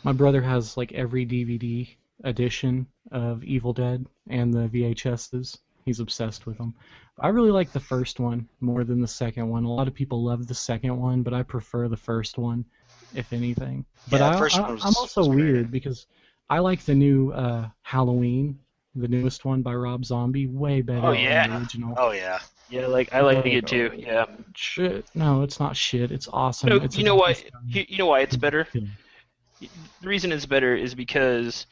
[SPEAKER 4] My brother has, like, every DVD edition of Evil Dead and the VHSs. He's obsessed with them. I really like the first one more than the second one. A lot of people love the second one, but I prefer the first one, if anything. But
[SPEAKER 5] Yeah,
[SPEAKER 4] I'm also weird because I like the new Halloween, the newest one by Rob Zombie, way better
[SPEAKER 3] Oh,
[SPEAKER 4] than
[SPEAKER 3] yeah.
[SPEAKER 4] the original.
[SPEAKER 5] Oh yeah.
[SPEAKER 3] Yeah, I like it too. Yeah.
[SPEAKER 4] Shit. No, it's not shit. It's awesome.
[SPEAKER 3] No,
[SPEAKER 4] It's
[SPEAKER 3] you know why?
[SPEAKER 4] Frankenstein.
[SPEAKER 3] You know why it's better?
[SPEAKER 4] Yeah.
[SPEAKER 3] The reason it's better is because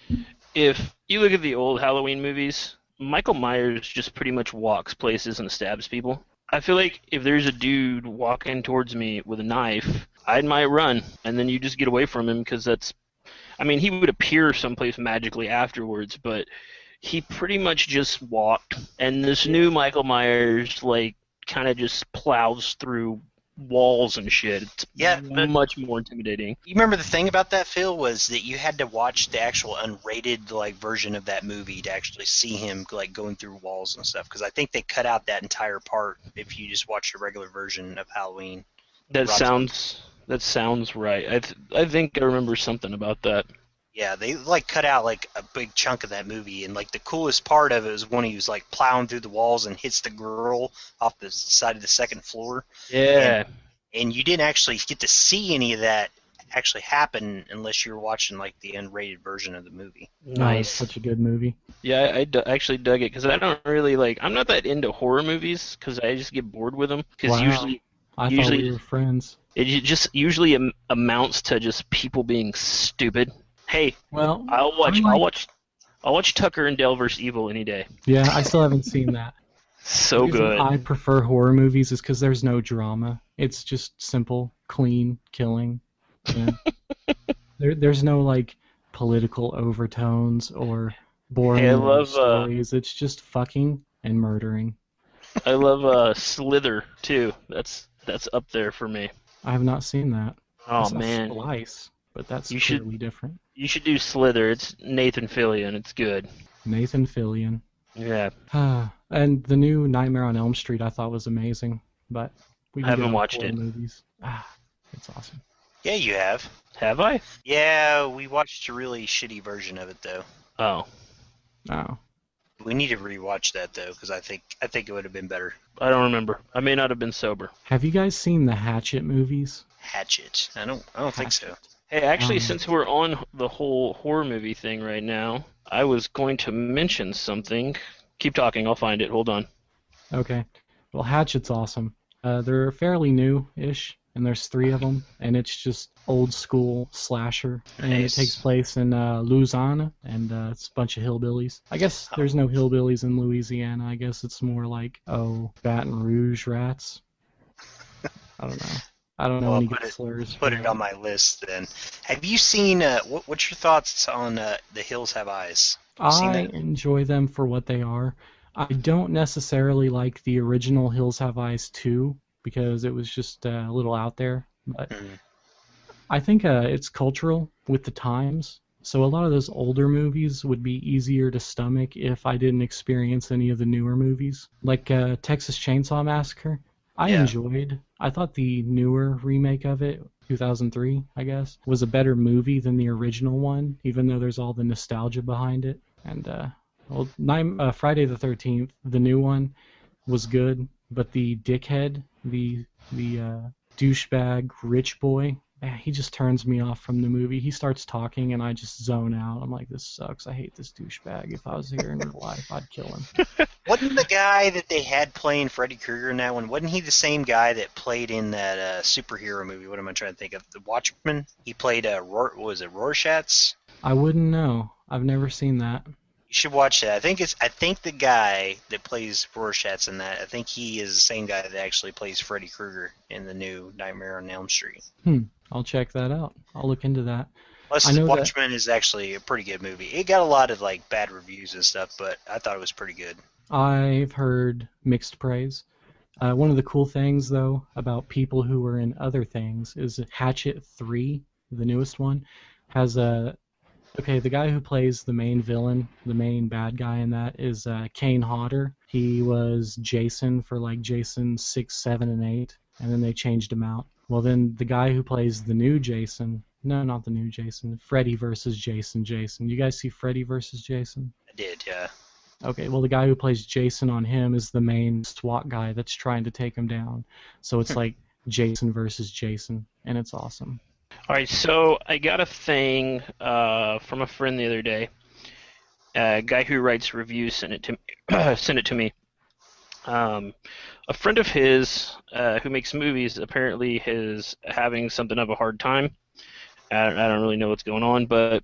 [SPEAKER 3] if you look at the old Halloween movies, Michael Myers just pretty much walks places and stabs people. I feel like if there's a dude walking towards me with a knife, I might run, and then you just get away from him because that's. I mean, he would appear someplace magically afterwards, but he pretty much just walked. And this new Michael Myers, like, kind of just plows through walls and shit. It's much more intimidating.
[SPEAKER 5] You remember the thing about that, Phil, was that you had to watch the actual unrated like version of that movie to actually see him like going through walls and stuff. Because I think they cut out that entire part if you just watch the regular version of Halloween.
[SPEAKER 3] That sounds right. I think I remember something about that.
[SPEAKER 5] Yeah, they like cut out like a big chunk of that movie, and like the coolest part of it was when he was like plowing through the walls and hits the girl off the side of the second floor.
[SPEAKER 3] Yeah.
[SPEAKER 5] And you didn't actually get to see any of that actually happen unless you were watching like the unrated version of the movie.
[SPEAKER 3] Nice.
[SPEAKER 4] Such a good movie.
[SPEAKER 3] Yeah, actually dug it because I don't really like. I'm not that into horror movies because I just get bored with them. Because
[SPEAKER 4] Wow. I thought we were friends.
[SPEAKER 3] it just usually amounts to just people being stupid. Hey,
[SPEAKER 4] Well,
[SPEAKER 3] I'll watch Tucker and Dale vs. Evil any day.
[SPEAKER 4] Yeah, I still haven't seen that.
[SPEAKER 3] So
[SPEAKER 4] The reason
[SPEAKER 3] good.
[SPEAKER 4] I prefer horror movies is because there's no drama. It's just simple, clean killing. Yeah. There's no like political overtones or boring
[SPEAKER 3] Hey, I love,
[SPEAKER 4] stories. It's just fucking and murdering.
[SPEAKER 3] I love Slither too. That's up there for me.
[SPEAKER 4] I have not seen that.
[SPEAKER 3] Oh
[SPEAKER 4] I saw
[SPEAKER 3] man,
[SPEAKER 4] Splice, but that's
[SPEAKER 3] You should-
[SPEAKER 4] clearly different.
[SPEAKER 3] you should do Slither. It's Nathan Fillion. It's good.
[SPEAKER 4] Nathan Fillion.
[SPEAKER 3] Yeah,
[SPEAKER 4] And the new Nightmare on Elm Street I thought was amazing, but we
[SPEAKER 3] I
[SPEAKER 4] can
[SPEAKER 3] haven't
[SPEAKER 4] get on
[SPEAKER 3] watched
[SPEAKER 4] horror
[SPEAKER 3] it.
[SPEAKER 4] Movies. It's awesome.
[SPEAKER 5] Yeah, you have.
[SPEAKER 3] have I?
[SPEAKER 5] Yeah, we watched a really shitty version of it though.
[SPEAKER 3] Oh,
[SPEAKER 4] Oh,
[SPEAKER 5] We need to rewatch that though, because I think it would have been better.
[SPEAKER 3] I don't remember. I may not have been sober.
[SPEAKER 4] have you guys seen the Hatchet movies?
[SPEAKER 5] Hatchet. I don't think so.
[SPEAKER 3] Hey, actually, since we're on the whole horror movie thing right now, I was going to mention something. Keep talking. I'll find it. Hold on.
[SPEAKER 4] Okay. Well, Hatchet's awesome. They're fairly new-ish, and there's 3 of them, and it's just old school slasher. And
[SPEAKER 5] Nice.
[SPEAKER 4] it takes place in Louisiana, and it's a bunch of hillbillies. I guess there's no hillbillies in Louisiana. I guess it's more like, Baton Rouge rats. I don't know. I don't know
[SPEAKER 5] Well,
[SPEAKER 4] any
[SPEAKER 5] put
[SPEAKER 4] good
[SPEAKER 5] it-
[SPEAKER 4] slurs.
[SPEAKER 5] Put
[SPEAKER 4] for
[SPEAKER 5] it
[SPEAKER 4] that.
[SPEAKER 5] on my list then. Have you seen? What's your thoughts on The Hills Have Eyes? Seen
[SPEAKER 4] I
[SPEAKER 5] that?
[SPEAKER 4] enjoy them for what they are. I don't necessarily like the original Hills Have Eyes 2 because it was just a little out there. But
[SPEAKER 5] Mhm.
[SPEAKER 4] I think it's cultural with the times. So a lot of those older movies would be easier to stomach if I didn't experience any of the newer movies. Like Texas Chainsaw Massacre, I
[SPEAKER 5] Yeah.
[SPEAKER 4] enjoyed. I thought the newer remake of it, 2003, I guess, was a better movie than the original one, even though there's all the nostalgia behind it. And Friday the 13th, the new one, was good, but the dickhead, the douchebag rich boy, he just turns me off from the movie. He starts talking and I just zone out. I'm like, this sucks. I hate this douchebag. If I was here in real life, I'd kill him.
[SPEAKER 5] Wasn't the guy that they had playing Freddy Krueger in that one? Wasn't he the same guy that played in that superhero movie? What am I trying to think of? The Watchmen. He played what was it, Rorschach?
[SPEAKER 4] I wouldn't know. I've never seen that.
[SPEAKER 5] You should watch that. I think the guy that plays Rorschach in that, I think he is the same guy that actually plays Freddy Krueger in the new Nightmare on Elm Street.
[SPEAKER 4] I'll check that out. I'll look into that.
[SPEAKER 5] Plus,
[SPEAKER 4] I know that-
[SPEAKER 5] Watchmen is actually a pretty good movie. It got a lot of like bad reviews and stuff, but I thought it was pretty good.
[SPEAKER 4] I've heard mixed praise. One of the cool things, though, about people who were in other things is Hatchet 3, the newest one, has a... Okay, the guy who plays the main villain, the main bad guy in that, is Kane Hodder. He was Jason for like Jason 6, 7, and 8, and then they changed him out. Well, then the guy who plays the new Jason... No, not the new Jason. Freddy versus Jason. You guys see Freddy versus Jason?
[SPEAKER 5] I did, yeah.
[SPEAKER 4] Okay, well, the guy who plays Jason on him is the main SWAT guy that's trying to take him down. So it's like Jason versus Jason, and it's awesome.
[SPEAKER 3] All right, so I got a thing from a friend the other day. A guy who writes reviews sent it to me. Sent it to me. A friend of his who makes movies apparently is having something of a hard time. I don't really know what's going on, but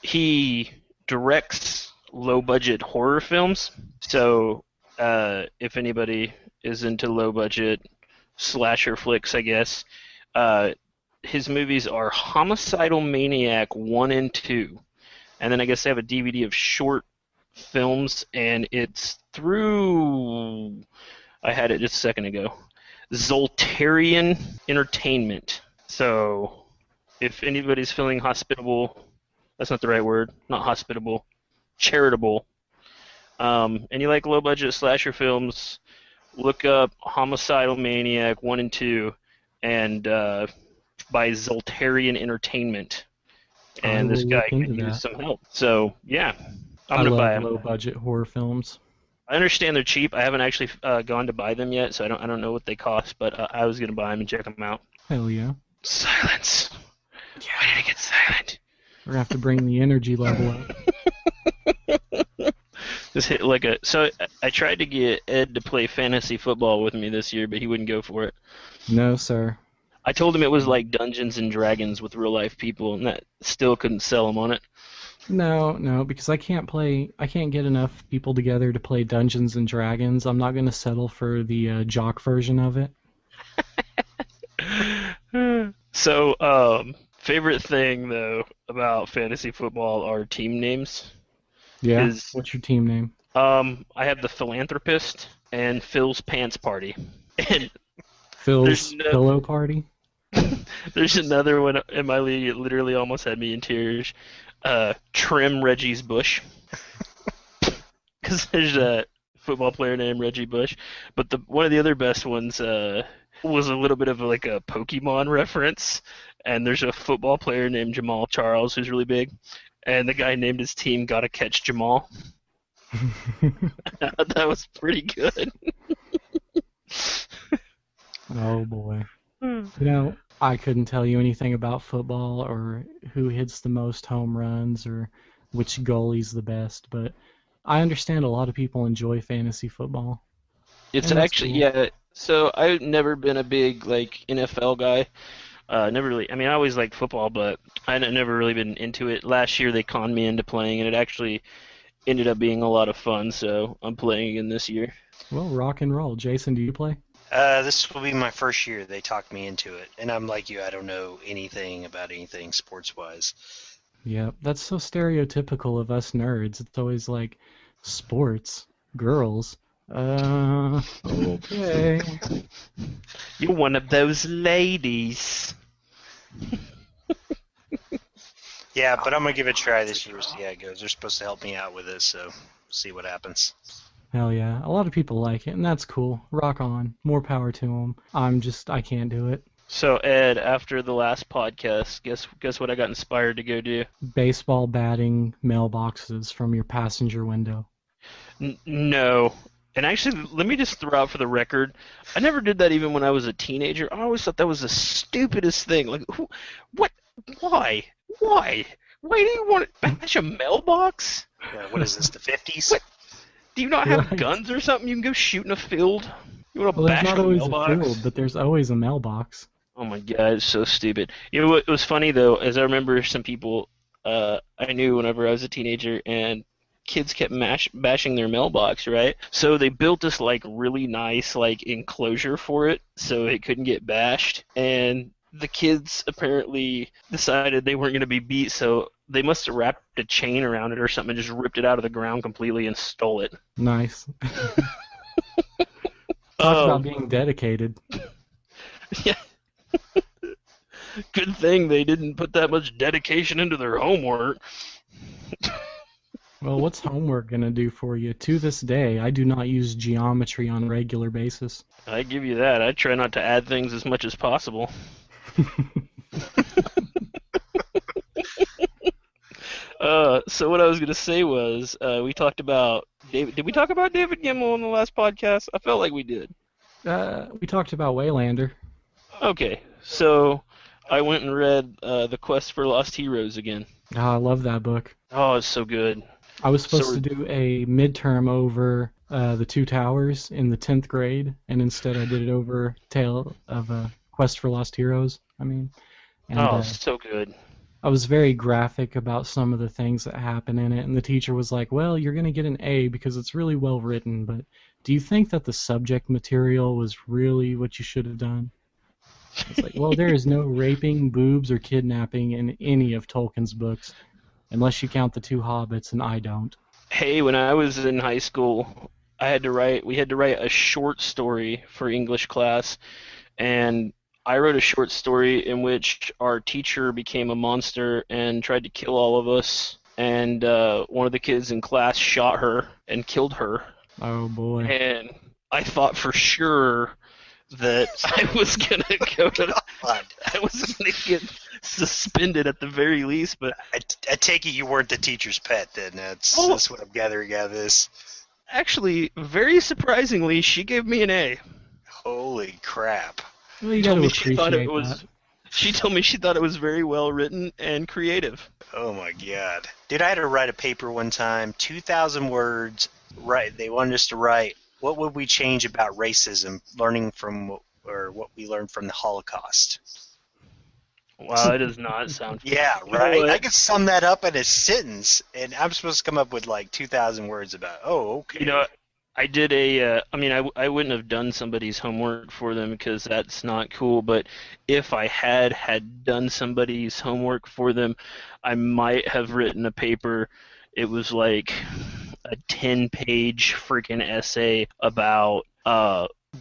[SPEAKER 3] he directs low-budget horror films. So if anybody is into low-budget slasher flicks, I guess, his movies are Homicidal Maniac 1 and 2. And then I guess they have a DVD of short films, and it's through, I had it just a second ago, Zoltarian Entertainment. So if anybody's feeling hospitable, that's not the right word, not hospitable, charitable, and you like low-budget slasher films, look up Homicidal Maniac 1 and 2 and by Zoltarian Entertainment. And this guy could use some help. So, yeah, I'm going to buy them.
[SPEAKER 4] I love low-budget horror films.
[SPEAKER 3] I understand they're cheap. I haven't actually gone to buy them yet, so I don't know what they cost, but I was going to buy them and check them out.
[SPEAKER 4] Hell yeah.
[SPEAKER 3] Silence. Yeah. Why did it get silent?
[SPEAKER 4] We're going to have to bring the energy level up.
[SPEAKER 3] Just hit like a... So I tried to get Ed to play fantasy football with me this year, but he wouldn't go for it.
[SPEAKER 4] No, sir.
[SPEAKER 3] I told him it was like Dungeons and Dragons with real-life people, and that still couldn't sell him on it.
[SPEAKER 4] No, because I can't get enough people together to play Dungeons and Dragons. I'm not going to settle for the jock version of it.
[SPEAKER 3] So, favorite thing, though, about fantasy football are team names.
[SPEAKER 4] Yeah? What's your team name?
[SPEAKER 3] I have the Philanthropist and Phil's Pants Party. And
[SPEAKER 4] Phil's Pillow Party?
[SPEAKER 3] There's another one in my league. It literally almost had me in tears. Trim Reggie's Bush. Because there's a football player named Reggie Bush. But one of the other best ones was a little bit of like a Pokemon reference. And there's a football player named Jamal Charles who's really big. And the guy named his team Gotta Catch Jamal. That was pretty good.
[SPEAKER 4] Oh, boy. I couldn't tell you anything about football or who hits the most home runs or which goalie's the best, but I understand a lot of people enjoy fantasy football.
[SPEAKER 3] It's actually, cool. Yeah, so I've never been a big, like, NFL guy. Never really, I mean, I always liked football, but I've never really been into it. Last year they conned me into playing, and it actually ended up being a lot of fun, so I'm playing again this year.
[SPEAKER 4] Well, rock and roll. Jason, do you play?
[SPEAKER 5] This will be my first year. They talked me into it, and I'm like you. I don't know anything about anything sports-wise.
[SPEAKER 4] Yeah, that's so stereotypical of us nerds. It's always like, sports, girls. Okay.
[SPEAKER 3] You're one of those ladies.
[SPEAKER 5] Yeah, but I'm going to give it a try this year, see how it goes. They're supposed to help me out with this, so we'll see what happens.
[SPEAKER 4] Hell yeah. A lot of people like it, and that's cool. Rock on. More power to them. I can't do it.
[SPEAKER 3] So, Ed, after the last podcast, guess what I got inspired to go do?
[SPEAKER 4] Baseball batting mailboxes from your passenger window.
[SPEAKER 3] No. And actually, let me just throw out for the record, I never did that even when I was a teenager. I always thought that was the stupidest thing. Like, what? Why? Why do you want to bash a mailbox?
[SPEAKER 5] Yeah, what is this, the 50s?
[SPEAKER 3] What? Do you not have guns or something? You can go shoot in a field? You want to bash
[SPEAKER 4] there's not always
[SPEAKER 3] mailbox?
[SPEAKER 4] a field, but there's always a mailbox.
[SPEAKER 3] Oh my god, it's so stupid. You know what was funny, though, is I remember some people I knew whenever I was a teenager, and kids kept bashing their mailbox, right? So they built this, like, really nice, like, enclosure for it so it couldn't get bashed, and the kids apparently decided they weren't going to be beat, so they must have wrapped a chain around it or something and just ripped it out of the ground completely and stole it.
[SPEAKER 4] Nice. Talk about being dedicated.
[SPEAKER 3] Yeah. Good thing they didn't put that much dedication into their homework.
[SPEAKER 4] Well, what's homework going to do for you? To this day, I do not use geometry on a regular basis.
[SPEAKER 3] I give you that. I try not to add things as much as possible. So what I was going to say was, we talked about David. Did we talk about David Gemmell on the last podcast? I felt like we did.
[SPEAKER 4] We talked about Waylander.
[SPEAKER 3] Okay, so I went and read The Quest for Lost Heroes again.
[SPEAKER 4] Oh, I love that book.
[SPEAKER 3] Oh, it's so good.
[SPEAKER 4] I was supposed to do a midterm over The Two Towers in the 10th grade, and instead I did it over Tale of Quest for Lost Heroes. And,
[SPEAKER 3] so good.
[SPEAKER 4] I was very graphic about some of the things that happen in it, and the teacher was like, well, you're going to get an A because it's really well written, but do you think that the subject material was really what you should have done? It's like, well, there is no raping, boobs, or kidnapping in any of Tolkien's books, unless you count the two Hobbits, and I don't.
[SPEAKER 3] Hey, when I was in high school, we had to write a short story for English class, and I wrote a short story in which our teacher became a monster and tried to kill all of us, and one of the kids in class shot her and killed her.
[SPEAKER 4] Oh, boy.
[SPEAKER 3] And I thought for sure that I was going to I was going to get suspended at the very least, but
[SPEAKER 5] I take it you weren't the teacher's pet then. That's what I'm gathering out of this.
[SPEAKER 3] Actually, very surprisingly, she gave me an A.
[SPEAKER 5] Holy crap.
[SPEAKER 4] Well, you gotta appreciate that.
[SPEAKER 3] She told me she thought it was very well written and creative.
[SPEAKER 5] Oh my god. Dude, I had to write a paper one time, 2,000 words. Right, they wanted us to write, what would we change about racism, what we learned from the Holocaust?
[SPEAKER 3] Wow, that does not sound fun.
[SPEAKER 5] Yeah, right? I could sum that up in a sentence, and I'm supposed to come up with like 2,000 words about, okay.
[SPEAKER 3] You know, I did I wouldn't have done somebody's homework for them because that's not cool, but if I had done somebody's homework for them, I might have written a paper. It was like a 10-page freaking essay about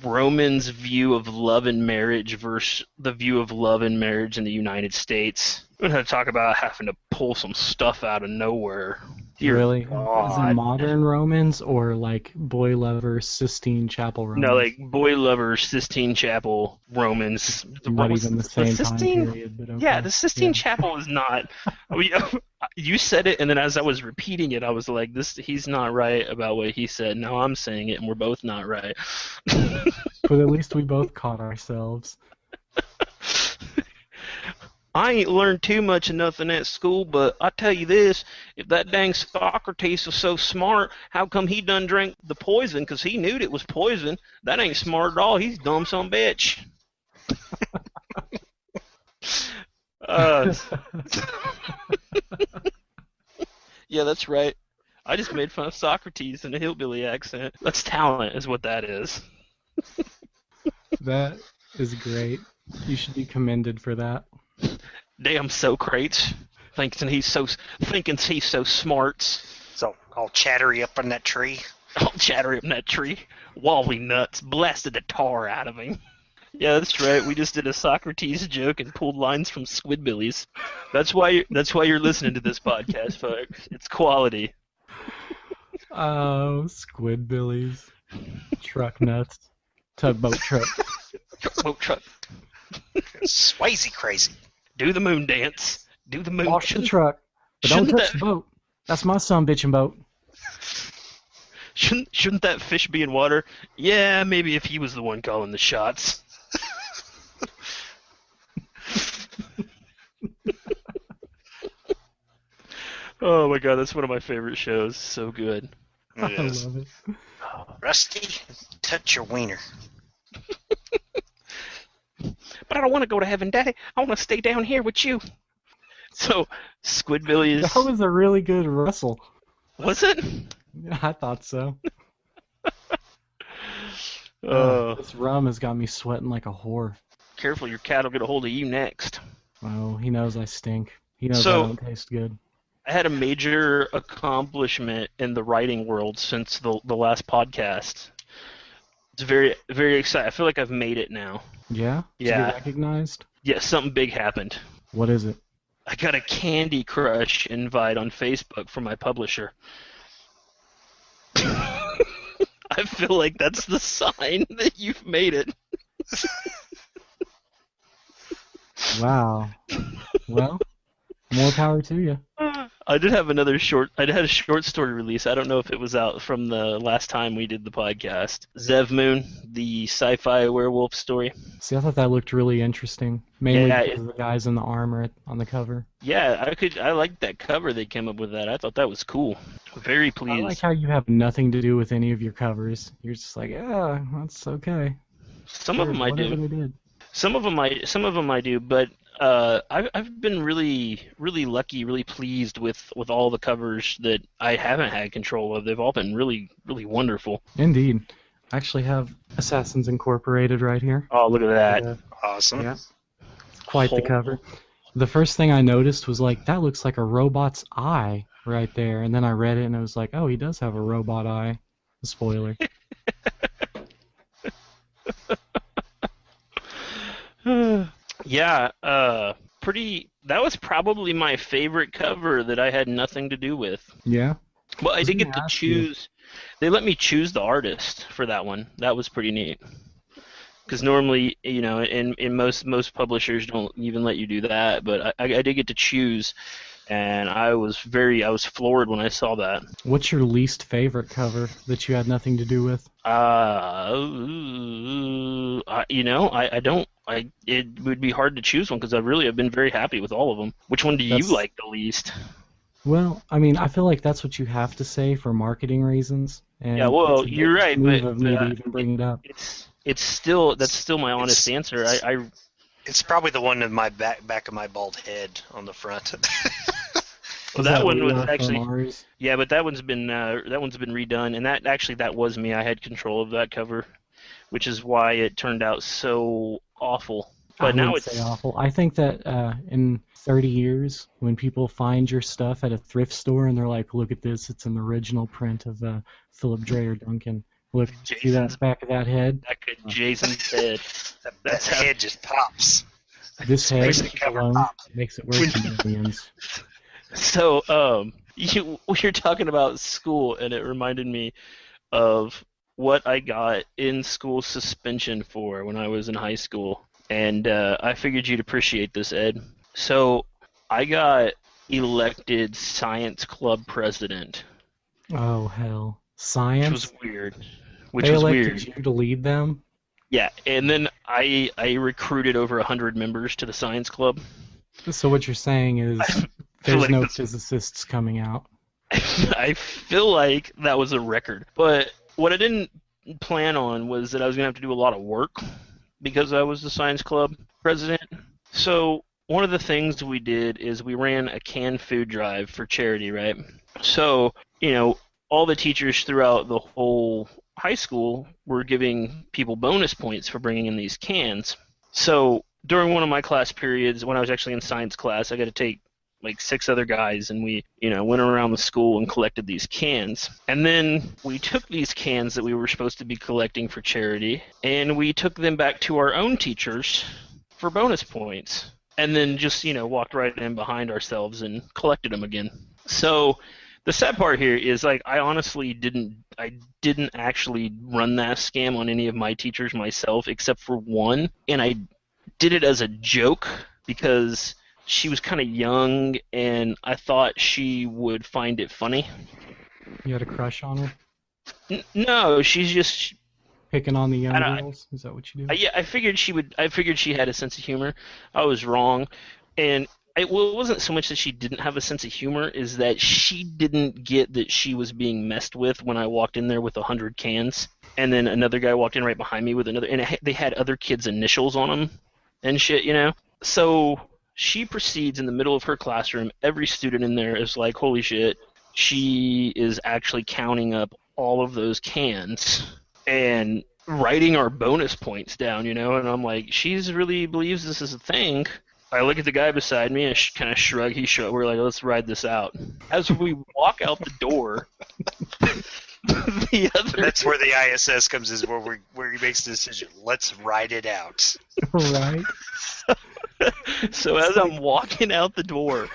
[SPEAKER 3] Romans' view of love and marriage versus the view of love and marriage in the United States. We're going to talk about having to pull some stuff out of nowhere. Dear
[SPEAKER 4] really?
[SPEAKER 3] God.
[SPEAKER 4] Is it modern Romans or like Boy Lover, Sistine Chapel Romans?
[SPEAKER 3] No, like Boy Lover, Sistine Chapel Romans.
[SPEAKER 4] Not even the same time period, but okay.
[SPEAKER 3] Yeah, the Sistine Chapel is not. You said it, and then as I was repeating it, I was like, he's not right about what he said. Now I'm saying it, and we're both not right.
[SPEAKER 4] But at least we both caught ourselves.
[SPEAKER 3] I ain't learned too much of nothing at school, but I tell you this, if that dang Socrates was so smart, how come he done drank the poison? Because he knew it was poison. That ain't smart at all. He's dumb son bitch. Yeah, that's right. I just made fun of Socrates in a hillbilly accent. That's talent, is what that is.
[SPEAKER 4] That is great. You should be commended for that.
[SPEAKER 3] Damn Socrates, thinking he's so smart.
[SPEAKER 5] So all chattery up on that tree.
[SPEAKER 3] All chattery up in that tree. Wally nuts blasted the tar out of him. Yeah, that's right. We just did a Socrates joke and pulled lines from Squidbillies. That's why you're listening to this podcast, folks. It's quality.
[SPEAKER 4] Oh, Squidbillies. Truck nuts. Tugboat truck.
[SPEAKER 3] Tugboat truck.
[SPEAKER 5] Swayze crazy.
[SPEAKER 3] Do the moon dance. Do the moon.
[SPEAKER 4] Wash the truck, but don't touch the boat. That's my son bitchin' boat.
[SPEAKER 3] Shouldn't that fish be in water? Yeah, maybe if he was the one calling the shots. Oh my god, that's one of my favorite shows. So good.
[SPEAKER 4] I love it.
[SPEAKER 5] Rusty, touch your wiener.
[SPEAKER 3] But I don't want to go to heaven, Daddy. I want to stay down here with you. So, Squidbillies.
[SPEAKER 4] That was a really good rustle.
[SPEAKER 3] Was it?
[SPEAKER 4] I thought so. This rum has got me sweating like a whore.
[SPEAKER 3] Careful, your cat will get a hold of you next.
[SPEAKER 4] Oh, he knows I stink. He knows I don't taste good.
[SPEAKER 3] I had a major accomplishment in the writing world since the last podcast. It's very, very exciting. I feel like I've made it now.
[SPEAKER 4] Yeah?
[SPEAKER 3] Yeah.
[SPEAKER 4] To be recognized?
[SPEAKER 3] Yeah, something big happened.
[SPEAKER 4] What is it?
[SPEAKER 3] I got a Candy Crush invite on Facebook from my publisher. I feel like that's the sign that you've made it.
[SPEAKER 4] Wow. Well, more power to you.
[SPEAKER 3] I did have another short. I had a short story release. I don't know if it was out from the last time we did the podcast. Zev Moon, the sci-fi werewolf story.
[SPEAKER 4] See, I thought that looked really interesting, mainly
[SPEAKER 3] Yeah,
[SPEAKER 4] because of the guys in the armor on the cover.
[SPEAKER 3] Yeah, I liked that cover they came up with. That I thought that was cool. Very
[SPEAKER 4] I
[SPEAKER 3] pleased.
[SPEAKER 4] like how you have nothing to do with any of your covers. You're just like, yeah, that's okay.
[SPEAKER 3] Some of them I
[SPEAKER 4] Whatever
[SPEAKER 3] do.
[SPEAKER 4] they did.
[SPEAKER 3] Some of them I do, but I've been really lucky, really pleased with all the covers that I haven't had control of. They've all been really wonderful.
[SPEAKER 4] Indeed. I actually have Assassins Incorporated right here.
[SPEAKER 3] Oh, look at that!
[SPEAKER 5] Awesome.
[SPEAKER 4] Yeah. It's quite the cover. The first thing I noticed was like, that looks like a robot's eye right there. And then I read it and I was like, oh, he does have a robot eye. Spoiler.
[SPEAKER 3] Yeah, that was probably my favorite cover that I had nothing to do with.
[SPEAKER 4] Yeah?
[SPEAKER 3] Well, I did get to
[SPEAKER 4] ask you.
[SPEAKER 3] choose. They let me choose the artist for that one. That was pretty neat. Because normally, in most publishers don't even let you do that, but I did get to choose, and I was floored when I saw that.
[SPEAKER 4] What's your least favorite cover that you had nothing to do with?
[SPEAKER 3] It would be hard to choose one because I've been very happy with all of them. Which one do you like the least?
[SPEAKER 4] Well, I mean, I feel like that's what you have to say for marketing reasons. And
[SPEAKER 3] Yeah, well,
[SPEAKER 4] it's a
[SPEAKER 3] you're right,
[SPEAKER 4] move
[SPEAKER 3] but
[SPEAKER 4] of me to even bring it up.
[SPEAKER 3] that's still my honest answer.
[SPEAKER 5] It's probably the one in my back of my bald head on the front.
[SPEAKER 3] Well, that one was
[SPEAKER 4] from
[SPEAKER 3] actually
[SPEAKER 4] ours?
[SPEAKER 3] yeah, but that one's been redone, and that was me. I had control of that cover, which is why it turned out so awful. But
[SPEAKER 4] I
[SPEAKER 3] now
[SPEAKER 4] wouldn't
[SPEAKER 3] it's
[SPEAKER 4] say awful. I think that in 30 years, when people find your stuff at a thrift store and they're like, "Look at this! It's an original print of Phillip Drayer Duncan. Look, see that back of that head?
[SPEAKER 3] back at Jason's head.
[SPEAKER 5] that head just pops.
[SPEAKER 4] This head
[SPEAKER 5] Makes the cover
[SPEAKER 4] alone
[SPEAKER 5] pop.
[SPEAKER 4] makes it worth millions."
[SPEAKER 3] So, you're talking about school, and it reminded me of what I got in school suspension for when I was in high school. And I figured you'd appreciate this, Ed. So I got elected science club president.
[SPEAKER 4] Oh hell,
[SPEAKER 3] Which
[SPEAKER 4] science!
[SPEAKER 3] was weird.
[SPEAKER 4] They elected you to lead them.
[SPEAKER 3] Yeah, and then I recruited over 100 members to the science club.
[SPEAKER 4] So what you're saying is
[SPEAKER 3] feel
[SPEAKER 4] there's
[SPEAKER 3] like
[SPEAKER 4] no
[SPEAKER 3] this-
[SPEAKER 4] physicists coming out.
[SPEAKER 3] I feel like that was a record. But what I didn't plan on was that I was going to have to do a lot of work because I was the science club president. So one of the things we did is we ran a canned food drive for charity, right? So, all the teachers throughout the whole high school were giving people bonus points for bringing in these cans. So during one of my class periods, when I was actually in science class, I got to take like 6 other guys, and we, went around the school and collected these cans. And then we took these cans that we were supposed to be collecting for charity, and we took them back to our own teachers for bonus points. And then just, walked right in behind ourselves and collected them again. So the sad part here is, like, I honestly didn't actually run that scam on any of my teachers myself, except for one. And I did it as a joke because she was kind of young, and I thought she would find it funny.
[SPEAKER 4] You had a crush on her?
[SPEAKER 3] No, she's just
[SPEAKER 4] Picking on the young
[SPEAKER 3] I don't-
[SPEAKER 4] girls? Is that what you do?
[SPEAKER 3] yeah. I figured she would. I figured she had a sense of humor. I was wrong, and it wasn't so much that she didn't have a sense of humor, is that she didn't get that she was being messed with when I walked in there with 100 cans, and then another guy walked in right behind me with another, and they had other kids' initials on them and shit, So she proceeds in the middle of her classroom. Every student in there is like, holy shit, she is actually counting up all of those cans and writing our bonus points down, and I'm like, she's really believes this is a thing. I look at the guy beside me and kind of shrug. We're like, let's ride this out. As we walk out the door, the other...
[SPEAKER 5] That's where the ISS comes, is where he makes the decision. Let's ride it out.
[SPEAKER 4] Right?
[SPEAKER 3] So as I'm walking out the door,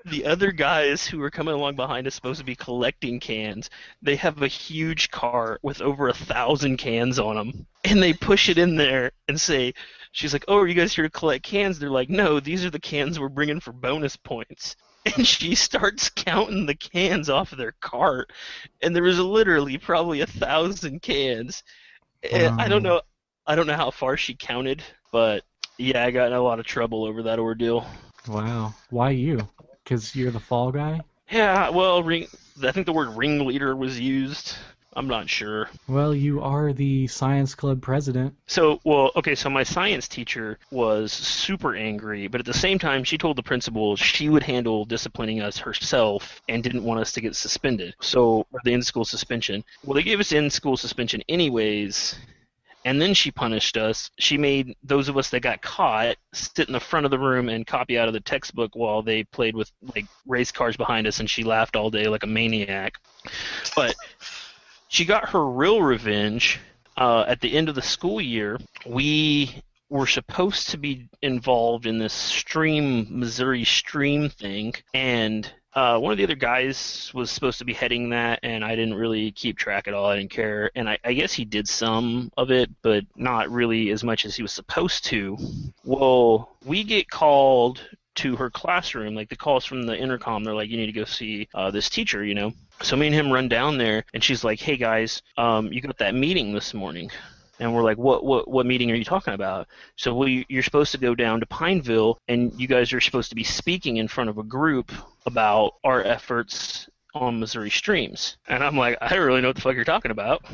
[SPEAKER 3] the other guys who are coming along behind us, supposed to be collecting cans, they have a huge cart with over 1,000 cans on them, and they push it in there and say, she's like, oh, are you guys here to collect cans? They're like, no, these are the cans we're bringing for bonus points. and she starts counting the cans off of their cart, and there was literally probably 1,000 cans. And I don't
[SPEAKER 4] Wow.
[SPEAKER 3] know how far she counted, but yeah, I got in a lot of trouble over that ordeal.
[SPEAKER 4] Wow. Why you? Because you're the fall guy?
[SPEAKER 3] Yeah, well, I think the word ringleader was used. I'm not sure.
[SPEAKER 4] Well, you are the science club president.
[SPEAKER 3] So my science teacher was super angry, but at the same time, she told the principal she would handle disciplining us herself and didn't want us to get suspended. So, the in-school suspension. Well, they gave us in-school suspension anyways, and then she punished us. She made those of us that got caught sit in the front of the room and copy out of the textbook while they played with, like, race cars behind us, and she laughed all day like a maniac. But she got her real revenge at the end of the school year. We were supposed to be involved in this Missouri stream thing, and one of the other guys was supposed to be heading that, and I didn't really keep track at all. I didn't care, and I guess he did some of it, but not really as much as he was supposed to. Well, we get called to her classroom, like the calls from the intercom. They're like, you need to go see this teacher, you know. So me and him run down there, and she's like, hey guys, you got that meeting this morning. And we're like, what meeting are you talking about? So you're supposed to go down to Pineville, and you guys are supposed to be speaking in front of a group about our efforts on Missouri streams. And I'm like, I don't really know what the fuck you're talking about.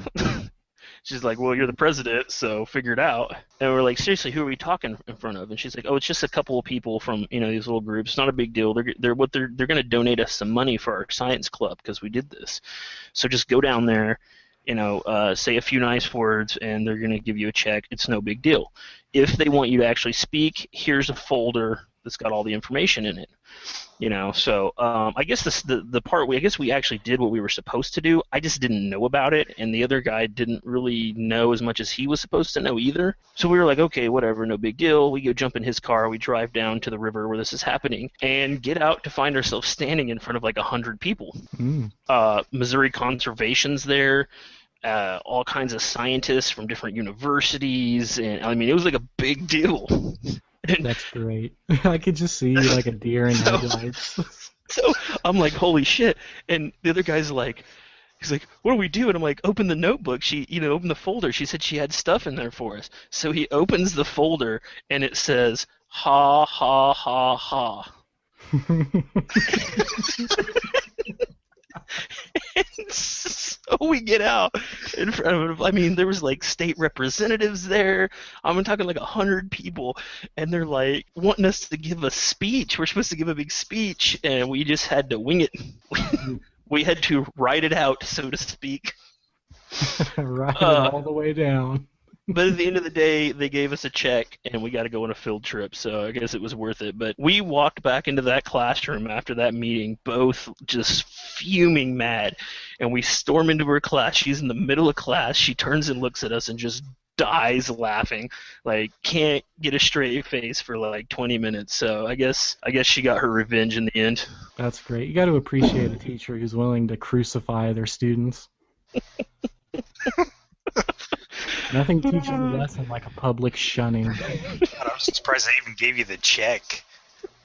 [SPEAKER 3] She's like, well, you're the president, so figure it out. And we're like, seriously, who are we talking in front of? And she's like, oh, it's just a couple of people from, you know, these little groups. It's not a big deal. They're going to donate us some money for our science club because we did this. So just go down there, you know, say a few nice words, and they're going to give you a check. It's no big deal. If they want you to actually speak, here's a folder that's got all the information in it. You know, so I guess the part I guess we actually did what we were supposed to do. I just didn't know about it, and the other guy didn't really know as much as he was supposed to know either. So we were like, okay, whatever, no big deal. We go jump in his car, we drive down to the river where this is happening, and get out to find ourselves standing in front of like 100 people. Missouri Conservation's there. All kinds of scientists from different universities, and I mean, it was like a big deal.
[SPEAKER 4] That's great. I could just see like a deer in headlights.
[SPEAKER 3] So I'm like, holy shit. And the other guy's like, he's like, what do we do? And I'm like, open the notebook. Open the folder. She said she had stuff in there for us. So he opens the folder, and it says, ha, ha, ha, ha. And so we get out in front of, I mean, there was like state representatives there. I'm talking like 100 people, and they're like wanting us to give a speech. We're supposed to give a big speech, and we just had to wing it. We had to write it out, so to speak.
[SPEAKER 4] Right all the way down.
[SPEAKER 3] But at the end of the day, they gave us a check, and we got to go on a field trip, so I guess it was worth it. But we walked back into that classroom after that meeting, both just fuming mad, and we storm into her class. She's in the middle of class. She turns and looks at us and just dies laughing, like can't get a straight face for like 20 minutes. So I guess she got her revenge in the end.
[SPEAKER 4] That's great. You got to appreciate a teacher who's willing to crucify their students. Nothing teaches a lesson like a public shunning.
[SPEAKER 5] God, I was surprised they even gave you the check.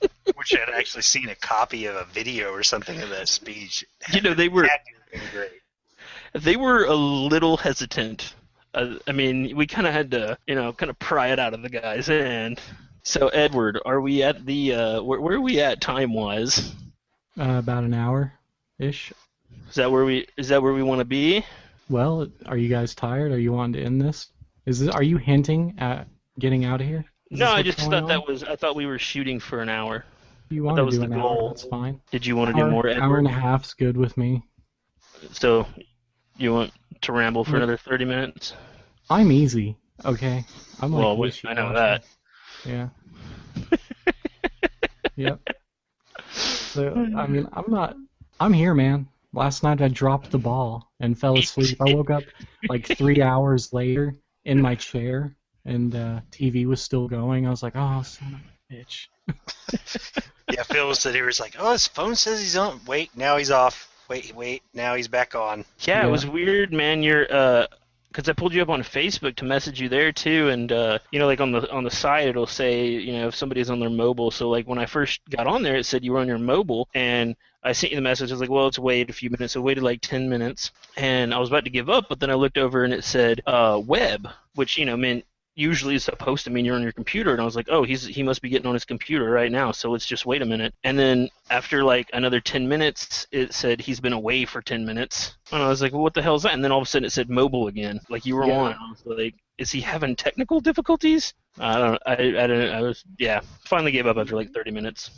[SPEAKER 5] Wish I had actually seen a copy of a video or something of that speech.
[SPEAKER 3] You know, they were
[SPEAKER 5] That would have been great.
[SPEAKER 3] they were a little hesitant. I mean, we kind of had to, you know, kind of pry it out of the guy's hand. So, Edward, are we at the where are we at time-wise?
[SPEAKER 4] About an hour-ish.
[SPEAKER 3] Is that where we want to be?
[SPEAKER 4] Well, are you guys tired? Are you wanting to end this? Are you hinting at getting out of here?
[SPEAKER 3] No, I just thought I thought we were shooting for an hour.
[SPEAKER 4] You want
[SPEAKER 3] that
[SPEAKER 4] to
[SPEAKER 3] was
[SPEAKER 4] do
[SPEAKER 3] the
[SPEAKER 4] an
[SPEAKER 3] goal.
[SPEAKER 4] hour? That's fine.
[SPEAKER 3] Did you want to do more, Edward?
[SPEAKER 4] Hour and a half's good with me.
[SPEAKER 3] So, you want to ramble for another 30 minutes?
[SPEAKER 4] I'm easy, okay? I'm like
[SPEAKER 3] Well, I know that.
[SPEAKER 4] Yeah. Yep. So, I mean, I'm here, man. Last night I dropped the ball and fell asleep. I woke up like 3 hours later in my chair, and TV was still going. I was like, oh, son of a bitch.
[SPEAKER 5] Yeah, Phil was sitting here. He's like, oh, his phone says he's on. Wait, now he's off. Wait, now he's back on.
[SPEAKER 3] Yeah,
[SPEAKER 4] Yeah.
[SPEAKER 3] it was weird, man. because I pulled you up on Facebook to message you there too, and like on the side it'll say if somebody's on their mobile. So like when I first got on there, it said you were on your mobile, and I sent you the message. I was like, well, let's wait a few minutes. So I waited like 10 minutes, and I was about to give up, but then I looked over and it said web, which meant usually is supposed to mean you're on your computer, and I was like, oh, he must be getting on his computer right now, so let's just wait a minute. And then after like another 10 minutes, it said he's been away for 10 minutes, and I was like, well, what the hell is that? And then all of a sudden it said mobile again, like you were on. I was like, is he having technical difficulties? I was finally gave up after like 30 minutes.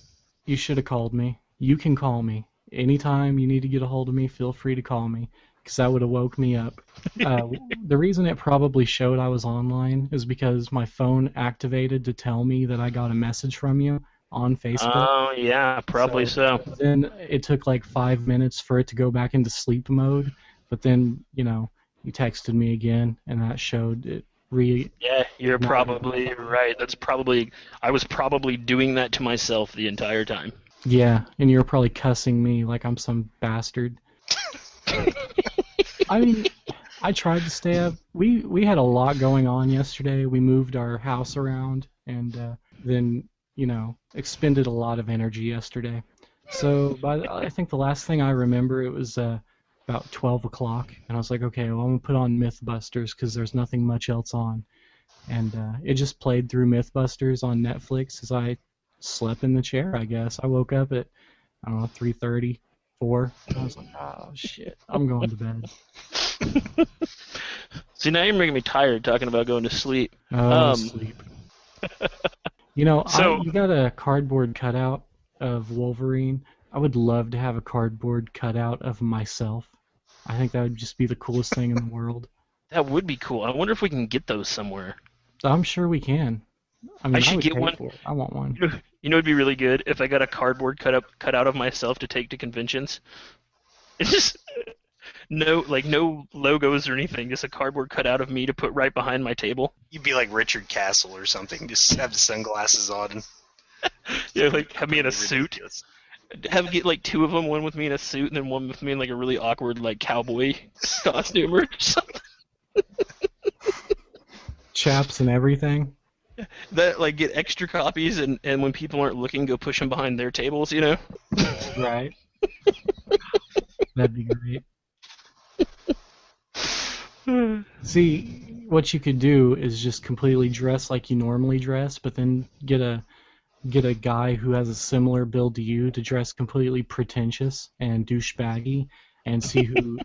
[SPEAKER 4] You should have called me. You can call me anytime you need to get a hold of me. Feel free to call me, because that would have woke me up. The reason it probably showed I was online is because my phone activated to tell me that I got a message from you on Facebook.
[SPEAKER 3] Oh, yeah, probably so.
[SPEAKER 4] Then it took like 5 minutes for it to go back into sleep mode, but then, you texted me again, and that showed it.
[SPEAKER 3] Yeah, you're probably right. I was probably doing that to myself the entire time.
[SPEAKER 4] Yeah, and you were probably cussing me like I'm some bastard. I mean, I tried to stay up. We had a lot going on yesterday. We moved our house around, and then, expended a lot of energy yesterday. So I think the last thing I remember, it was about 12 o'clock, and I was like, okay, well, I'm going to put on Mythbusters because there's nothing much else on. And it just played through Mythbusters on Netflix as I slept in the chair, I guess. I woke up at, 3:30. 4. I was like, oh shit, I'm going to bed.
[SPEAKER 3] See, now you're making me tired talking about going to sleep.
[SPEAKER 4] Sleep. You got a cardboard cutout of Wolverine. I would love to have a cardboard cutout of myself. I think that would just be the coolest thing in the world.
[SPEAKER 3] That would be cool. I wonder if we can get those somewhere.
[SPEAKER 4] I'm sure we can. I
[SPEAKER 3] should get one.
[SPEAKER 4] I want one.
[SPEAKER 3] It'd be really good if I got a cardboard cutout of myself to take to conventions. It's just no logos or anything, just a cardboard cutout of me to put right behind my table.
[SPEAKER 5] You'd be like Richard Castle or something. Just have the sunglasses on.
[SPEAKER 3] Yeah, like have me in a suit. Have get like two of them, one with me in a suit, and then one with me in like a really awkward like cowboy costume or something.
[SPEAKER 4] Chaps and everything.
[SPEAKER 3] That like get extra copies, and when people aren't looking, go push them behind their tables,
[SPEAKER 4] Right. That'd be great. See, what you could do is just completely dress like you normally dress, but then get a guy who has a similar build to you to dress completely pretentious and douchebaggy, and see who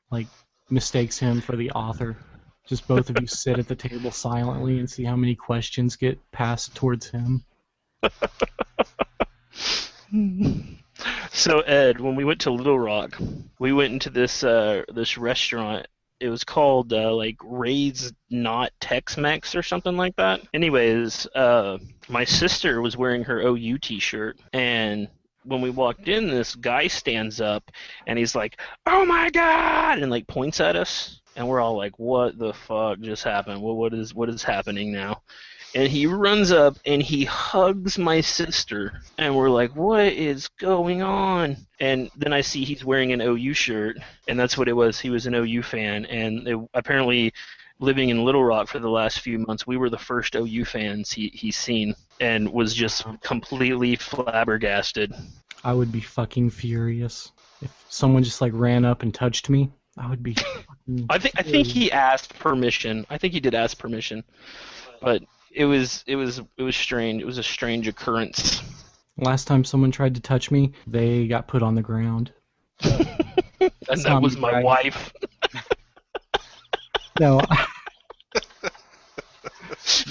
[SPEAKER 4] like mistakes him for the author. Just both of you sit at the table silently and see how many questions get passed towards him.
[SPEAKER 3] So Ed, when we went to Little Rock, we went into this restaurant. It was called like Ray's Not Tex-Mex or something like that. Anyways, my sister was wearing her OU t-shirt, and when we walked in, this guy stands up and he's like, "Oh my God!" and like points at us. And we're all like, what the fuck just happened? Well, what is happening now? And he runs up and he hugs my sister. And we're like, what is going on? And then I see he's wearing an OU shirt. And that's what it was. He was an OU fan. And apparently living in Little Rock for the last few months, we were the first OU fans he's seen. And was just completely flabbergasted.
[SPEAKER 4] I would be fucking furious. If someone just like ran up and touched me, I would be fucking
[SPEAKER 3] I think he asked permission. I think he did ask permission. But it was strange. It was a strange occurrence.
[SPEAKER 4] Last time someone tried to touch me, they got put on the ground.
[SPEAKER 3] And that was my wife.
[SPEAKER 4] No.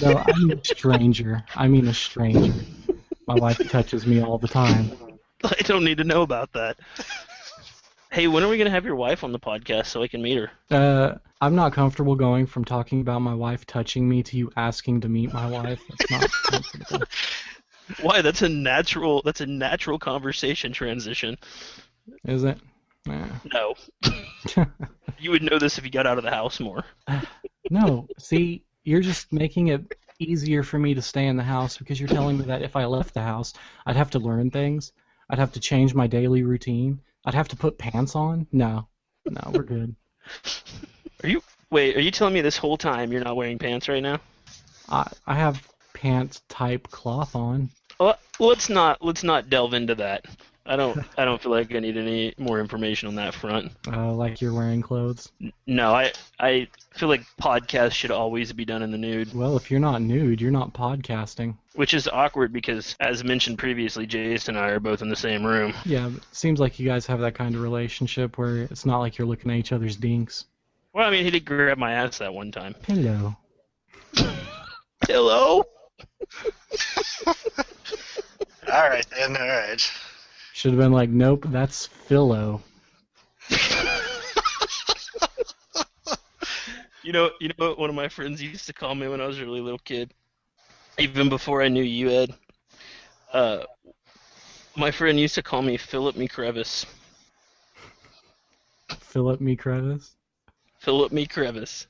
[SPEAKER 4] No, I'm a stranger. I mean a stranger. My wife touches me all the time.
[SPEAKER 3] I don't need to know about that. Hey, when are we going to have your wife on the podcast so I can meet her?
[SPEAKER 4] I'm not comfortable going from talking about my wife touching me to you asking to meet my wife. That's not comfortable.
[SPEAKER 3] Why? That's a natural conversation transition.
[SPEAKER 4] Is it?
[SPEAKER 3] No. You would know this if you got out of the house more.
[SPEAKER 4] No. See, you're just making it easier for me to stay in the house because you're telling me that if I left the house, I'd have to learn things. I'd have to change my daily routine. I'd have to put pants on? No, we're good.
[SPEAKER 3] Wait, are you telling me this whole time you're not wearing pants right now?
[SPEAKER 4] I have pants type cloth on.
[SPEAKER 3] Well, let's not delve into that. I don't feel like I need any more information on that front.
[SPEAKER 4] Like you're wearing clothes.
[SPEAKER 3] No, I feel like podcasts should always be done in the nude.
[SPEAKER 4] Well, if you're not nude, you're not podcasting.
[SPEAKER 3] Which is awkward because, as mentioned previously, Jason and I are both in the same room.
[SPEAKER 4] Yeah, it seems like you guys have that kind of relationship where it's not like you're looking at each other's dinks.
[SPEAKER 3] Well, I mean, he did grab my ass that one time.
[SPEAKER 4] Hello.
[SPEAKER 3] Hello?
[SPEAKER 5] All right, then. All right.
[SPEAKER 4] Should have been like, nope, that's Philo.
[SPEAKER 3] You know what one of my friends used to call me when I was a really little kid? Even before I knew you, Ed. My friend used to call me Philip Me Crevice.
[SPEAKER 4] Philip Me Crevice?
[SPEAKER 3] Philip Me Crevice.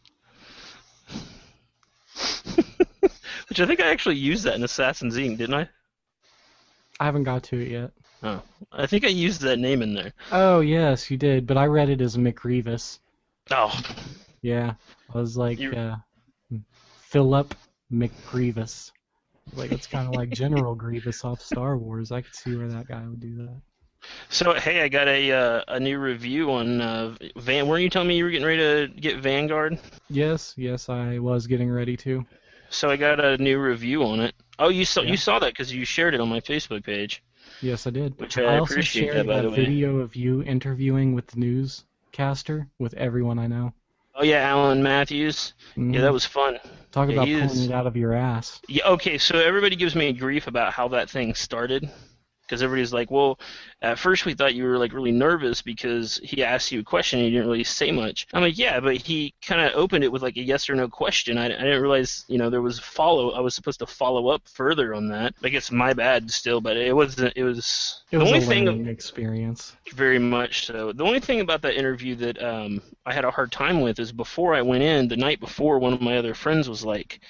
[SPEAKER 3] Which I think I actually used that in Assassin's Inc., didn't I?
[SPEAKER 4] I haven't got to it yet.
[SPEAKER 3] Oh. I think I used that name in there.
[SPEAKER 4] Oh, yes, you did, but I read it as McRevis.
[SPEAKER 3] Oh.
[SPEAKER 4] Yeah, I was like, Philip McGrievous. Like, it's kind of like General Grievous off Star Wars. I could see where that guy would do that.
[SPEAKER 3] So, hey, I got a new review on weren't you telling me you were getting ready to get Vanguard?
[SPEAKER 4] Yes, I was getting ready to.
[SPEAKER 3] So I got a new review on it. Oh, you saw that because you shared it on my Facebook page.
[SPEAKER 4] Yes, I did.
[SPEAKER 3] Which I
[SPEAKER 4] also
[SPEAKER 3] appreciate
[SPEAKER 4] shared
[SPEAKER 3] that, by the way.
[SPEAKER 4] video of you interviewing with the newscaster with everyone I know.
[SPEAKER 3] Oh yeah, Alan Matthews.
[SPEAKER 4] Mhm.
[SPEAKER 3] Yeah, that was fun.
[SPEAKER 4] Talk about
[SPEAKER 3] he
[SPEAKER 4] pulling
[SPEAKER 3] is-
[SPEAKER 4] it out of your ass.
[SPEAKER 3] Yeah, okay, so everybody gives me grief about how that thing started. Because everybody's like, well, at first we thought you were like really nervous because he asked you a question and you didn't really say much. I'm like, yeah, but he kind of opened it with like a yes or no question. I didn't realize, there was I was supposed to follow up further on that. I guess my bad still, but it wasn't. It was
[SPEAKER 4] It
[SPEAKER 3] the
[SPEAKER 4] was
[SPEAKER 3] only
[SPEAKER 4] a
[SPEAKER 3] thing.
[SPEAKER 4] learning experience.
[SPEAKER 3] Very much so. The only thing about that interview that I had a hard time with is before I went in, the night before, one of my other friends was like,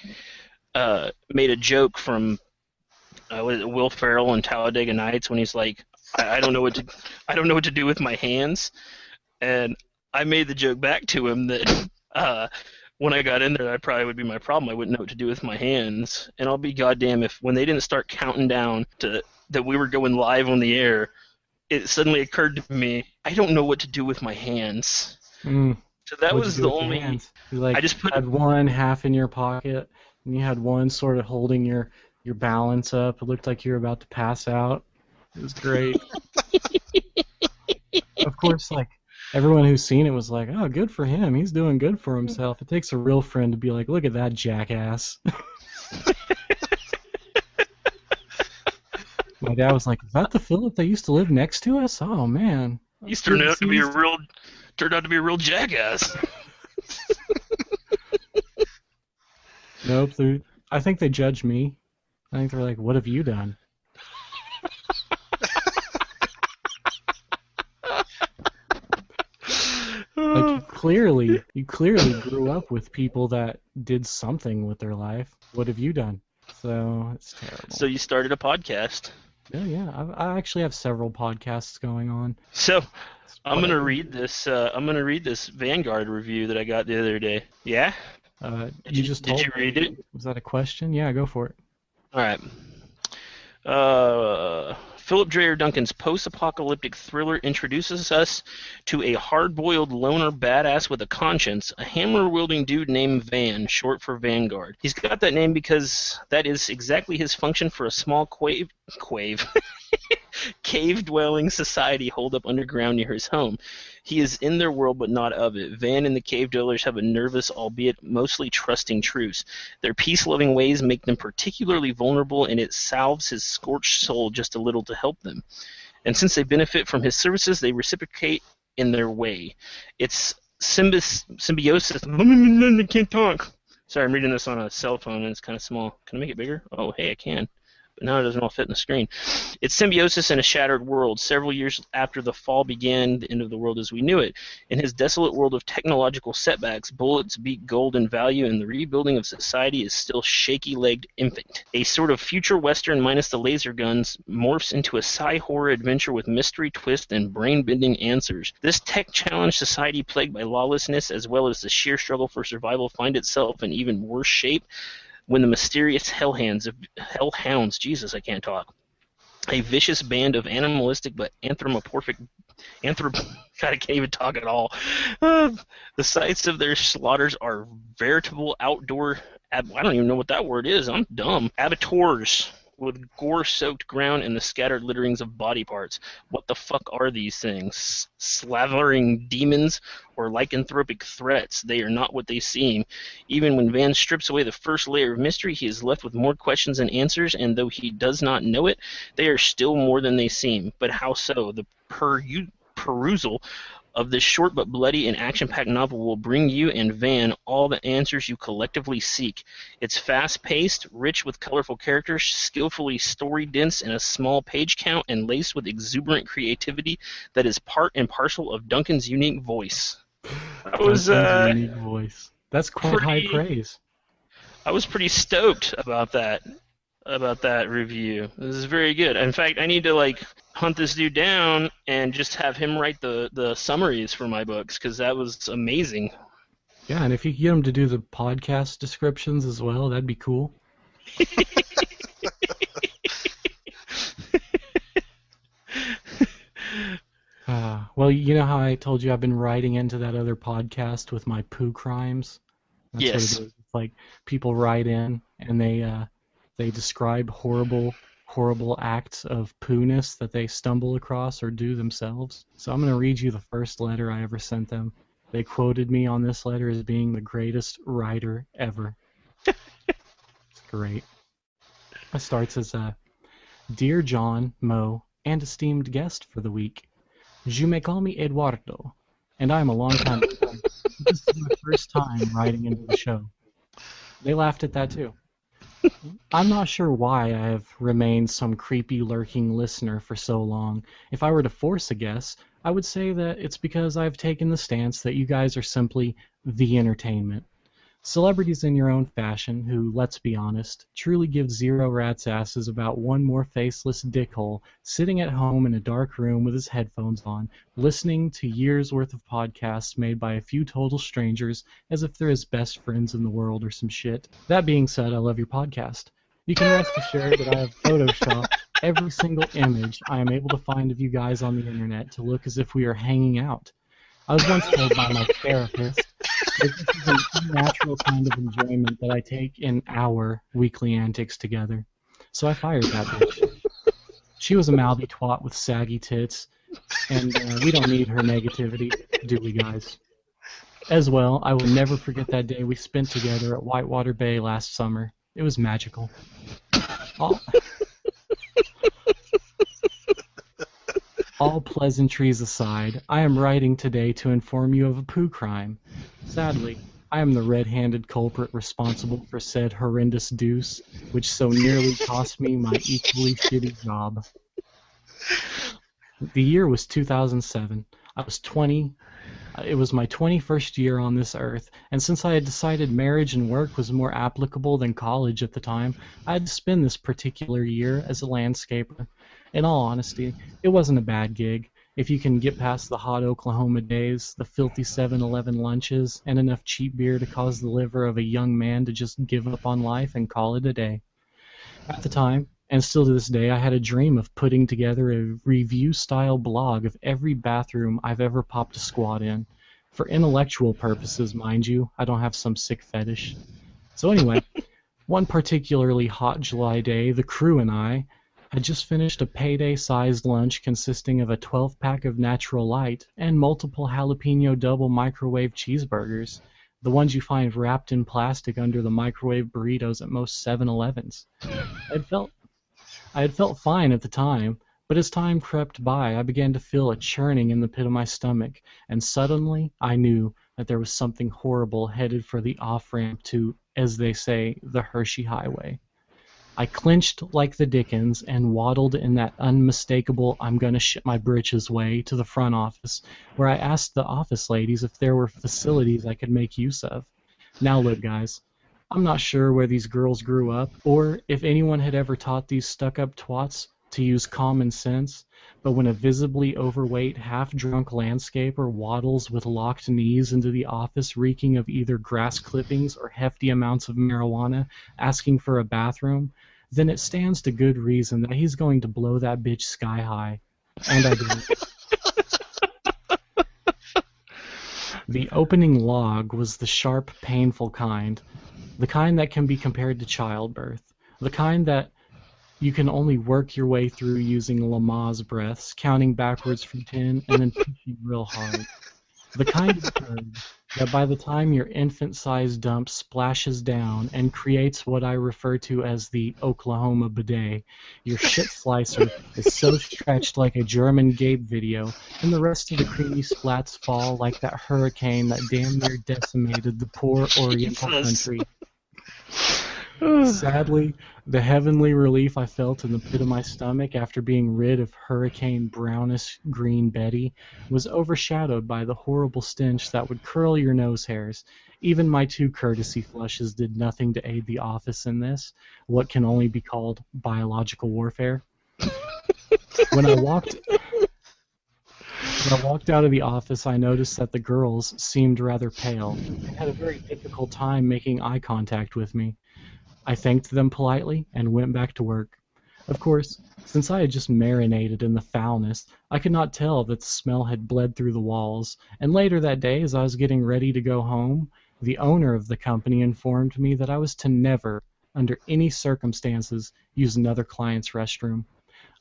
[SPEAKER 3] made a joke from Will Ferrell in Talladega Nights when he's like, I don't know what to do with my hands, and I made the joke back to him that when I got in there, that probably would be my problem. I wouldn't know what to do with my hands, and I'll be goddamn if when they didn't start counting down to that we were going live on the air, it suddenly occurred to me I don't know what to do with my hands.
[SPEAKER 4] Mm.
[SPEAKER 3] So that
[SPEAKER 4] What'd
[SPEAKER 3] was
[SPEAKER 4] you do
[SPEAKER 3] the
[SPEAKER 4] with your
[SPEAKER 3] only.
[SPEAKER 4] hands? You like
[SPEAKER 3] I just put
[SPEAKER 4] had one half in your pocket, and you had one sort of holding your balance up. It looked like you were about to pass out. It was great. Of course, like everyone who's seen it was like, "Oh, good for him. He's doing good for himself." It takes a real friend to be like, "Look at that jackass." My dad was like, "Is that the Philip that used to live next to us? Oh man."
[SPEAKER 3] he's turned out to be a real jackass.
[SPEAKER 4] Nope. I think they judge me. I think they're like, "What have you done?" Like you clearly grew up with people that did something with their life. What have you done? So it's terrible.
[SPEAKER 3] So you started a podcast.
[SPEAKER 4] Yeah. I actually have several podcasts going on.
[SPEAKER 3] So I'm gonna read this. I'm gonna read this Vanguard review that I got the other day. Yeah.
[SPEAKER 4] You just
[SPEAKER 3] did
[SPEAKER 4] told
[SPEAKER 3] you read
[SPEAKER 4] me.
[SPEAKER 3] it?
[SPEAKER 4] Was that a question? Yeah, go for it.
[SPEAKER 3] All right. Phillip Drayer Duncan's post-apocalyptic thriller introduces us to a hard-boiled loner badass with a conscience, a hammer-wielding dude named Van, short for Vanguard. He's got that name because that is exactly his function for a small cave-dwelling society holed up underground near his home. He is in their world but not of it. Van and the cave dwellers have a nervous, albeit mostly trusting truce. Their peace-loving ways make them particularly vulnerable, and it salves his scorched soul just a little to help them. And since they benefit from his services, they reciprocate in their way. It's symbiosis. I can't talk. Sorry, I'm reading this on a cell phone, and it's kind of small. Can I make it bigger? Oh, hey, I can. but now it doesn't all fit in the screen. It's symbiosis in a shattered world. Several years after the fall began, the end of the world as we knew it. In his desolate world of technological setbacks, bullets beat gold in value, and the rebuilding of society is still shaky-legged infant. A sort of future western minus the laser guns morphs into a sci-horror adventure with mystery, twist, and brain-bending answers. This tech-challenged society plagued by lawlessness as well as the sheer struggle for survival find itself in even worse shape when the mysterious hellhounds, Jesus, I can't talk, a vicious band of animalistic but anthropomorphic, God, I can't even talk at all. The sites of their slaughters are veritable outdoor, I don't even know what that word is, I'm dumb, abattoirs with gore-soaked ground and the scattered litterings of body parts. What the fuck are these things? Slavering demons or lycanthropic threats? They are not what they seem. Even when Van strips away the first layer of mystery, he is left with more questions than answers, and though he does not know it, they are still more than they seem. But how so? The perusal of this short but bloody and action-packed novel will bring you and Van all the answers you collectively seek. It's fast-paced, rich with colorful characters, skillfully story-dense in a small page count, and laced with exuberant creativity that is part and parcel of Duncan's unique voice. That was
[SPEAKER 4] unique voice. That's quite high praise.
[SPEAKER 3] I was pretty stoked about that review. This is very good. In fact, I need to hunt this dude down and just have him write the summaries for my books, because that was amazing.
[SPEAKER 4] Yeah, and if you get him to do the podcast descriptions as well, that'd be cool. Well, you know how I told you I've been writing into that other podcast with my poo crimes? That's
[SPEAKER 3] yes.
[SPEAKER 4] What it is. It's like people write in and they describe horrible acts of poo-ness that they stumble across or do themselves. So I'm going to read you the first letter I ever sent them. They quoted me on this letter as being the greatest writer ever. It's great. It starts as Dear John, Mo, and esteemed guest for the week. You may call me Eduardo, and I am a long-time fan. This is my first time writing into the show. They laughed at that too. I'm not sure why I have remained some creepy lurking listener for so long. If I were to force a guess, I would say that it's because I've taken the stance that you guys are simply the entertainment. Celebrities in your own fashion who, let's be honest, truly give zero rat's asses about one more faceless dickhole sitting at home in a dark room with his headphones on, listening to years' worth of podcasts made by a few total strangers as if they're his best friends in the world or some shit. That being said, I love your podcast. You can rest assured that I have photoshopped every single image I am able to find of you guys on the internet to look as if we are hanging out. I was once told by my therapist that this is an unnatural kind of enjoyment that I take in our weekly antics together. So I fired that bitch. She was a mouthy twat with saggy tits, and we don't need her negativity, do we, guys? As well, I will never forget that day we spent together at Whitewater Bay last summer. It was magical. All pleasantries aside, I am writing today to inform you of a poo crime. Sadly, I am the red-handed culprit responsible for said horrendous deuce, which so nearly cost me my equally shitty job. The year was 2007. I was 20. It was my 21st year on this earth, and since I had decided marriage and work was more applicable than college at the time, I had to spend this particular year as a landscaper. In all honesty, it wasn't a bad gig, if you can get past the hot Oklahoma days, the filthy 7-Eleven lunches, and enough cheap beer to cause the liver of a young man to just give up on life and call it a day. At the time, and still to this day, I had a dream of putting together a review-style blog of every bathroom I've ever popped a squat in. For intellectual purposes, mind you, I don't have some sick fetish. So anyway, one particularly hot July day, the crew and I had just finished a payday-sized lunch consisting of a 12-pack of Natural Light and multiple jalapeno double microwave cheeseburgers, the ones you find wrapped in plastic under the microwave burritos at most 7-Elevens. I had felt fine at the time, but as time crept by, I began to feel a churning in the pit of my stomach, and suddenly I knew that there was something horrible headed for the off-ramp to, as they say, the Hershey Highway. I clinched like the Dickens and waddled in that unmistakable I'm gonna shit my britches way to the front office, where I asked the office ladies if there were facilities I could make use of. Now look, guys, I'm not sure where these girls grew up, or if anyone had ever taught these stuck-up twats to use common sense, but when a visibly overweight, half-drunk landscaper waddles with locked knees into the office reeking of either grass clippings or hefty amounts of marijuana, asking for a bathroom, then it stands to good reason that he's going to blow that bitch sky high. And I did. The opening log was the sharp, painful kind, the kind that can be compared to childbirth, the kind that you can only work your way through using Lamaze breaths, counting backwards from 10 and then pushing real hard. The kind of turd that by the time your infant-sized dump splashes down and creates what I refer to as the Oklahoma bidet, your shit slicer is so stretched like a German Gabe video, and the rest of the creamy splats fall like that hurricane that damn near decimated the poor Oriental country. Sadly, the heavenly relief I felt in the pit of my stomach after being rid of Hurricane Brownish Green Betty was overshadowed by the horrible stench that would curl your nose hairs. Even my 2 courtesy flushes did nothing to aid the office in this, what can only be called biological warfare. When I walked out of the office, I noticed that the girls seemed rather pale and had a very difficult time making eye contact with me. I thanked them politely and went back to work. Of course, since I had just marinated in the foulness, I could not tell that the smell had bled through the walls, and later that day, as I was getting ready to go home, the owner of the company informed me that I was to never, under any circumstances, use another client's restroom.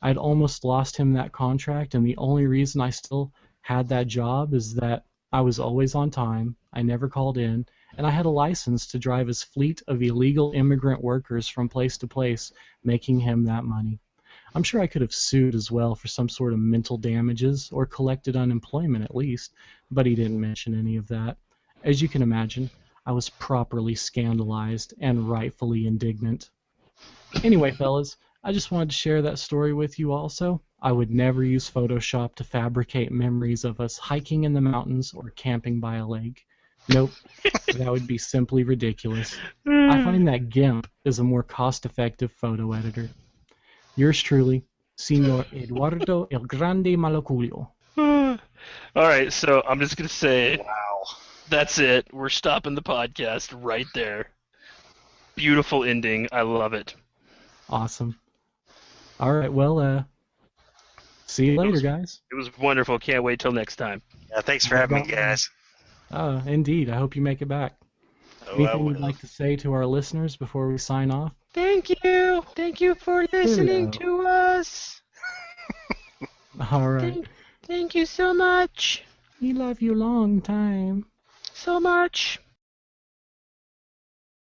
[SPEAKER 4] I had almost lost him that contract, and the only reason I still had that job is that I was always on time, I never called in, and I had a license to drive his fleet of illegal immigrant workers from place to place, making him that money. I'm sure I could have sued as well for some sort of mental damages, or collected unemployment at least, but he didn't mention any of that. As you can imagine, I was properly scandalized and rightfully indignant. Anyway, fellas, I just wanted to share that story with you also. I would never use Photoshop to fabricate memories of us hiking in the mountains or camping by a lake. Nope, that would be simply ridiculous. I find that GIMP is a more cost-effective photo editor. Yours truly, Signor Eduardo El Grande Malaculio.
[SPEAKER 3] All right, so I'm just going to say,
[SPEAKER 5] Wow.
[SPEAKER 3] that's it. We're stopping the podcast right there. Beautiful ending. I love it.
[SPEAKER 4] Awesome. All right, well, see you later, guys.
[SPEAKER 3] It was wonderful. Can't wait till next time.
[SPEAKER 5] Yeah, thanks for having me, guys.
[SPEAKER 4] Indeed. I hope you make it back.
[SPEAKER 5] Oh,
[SPEAKER 4] Anything you'd like to say to our listeners before we sign off?
[SPEAKER 3] Thank you. Thank you for listening to us.
[SPEAKER 4] All right.
[SPEAKER 3] Thank you so much.
[SPEAKER 4] We love you long time.
[SPEAKER 3] So much.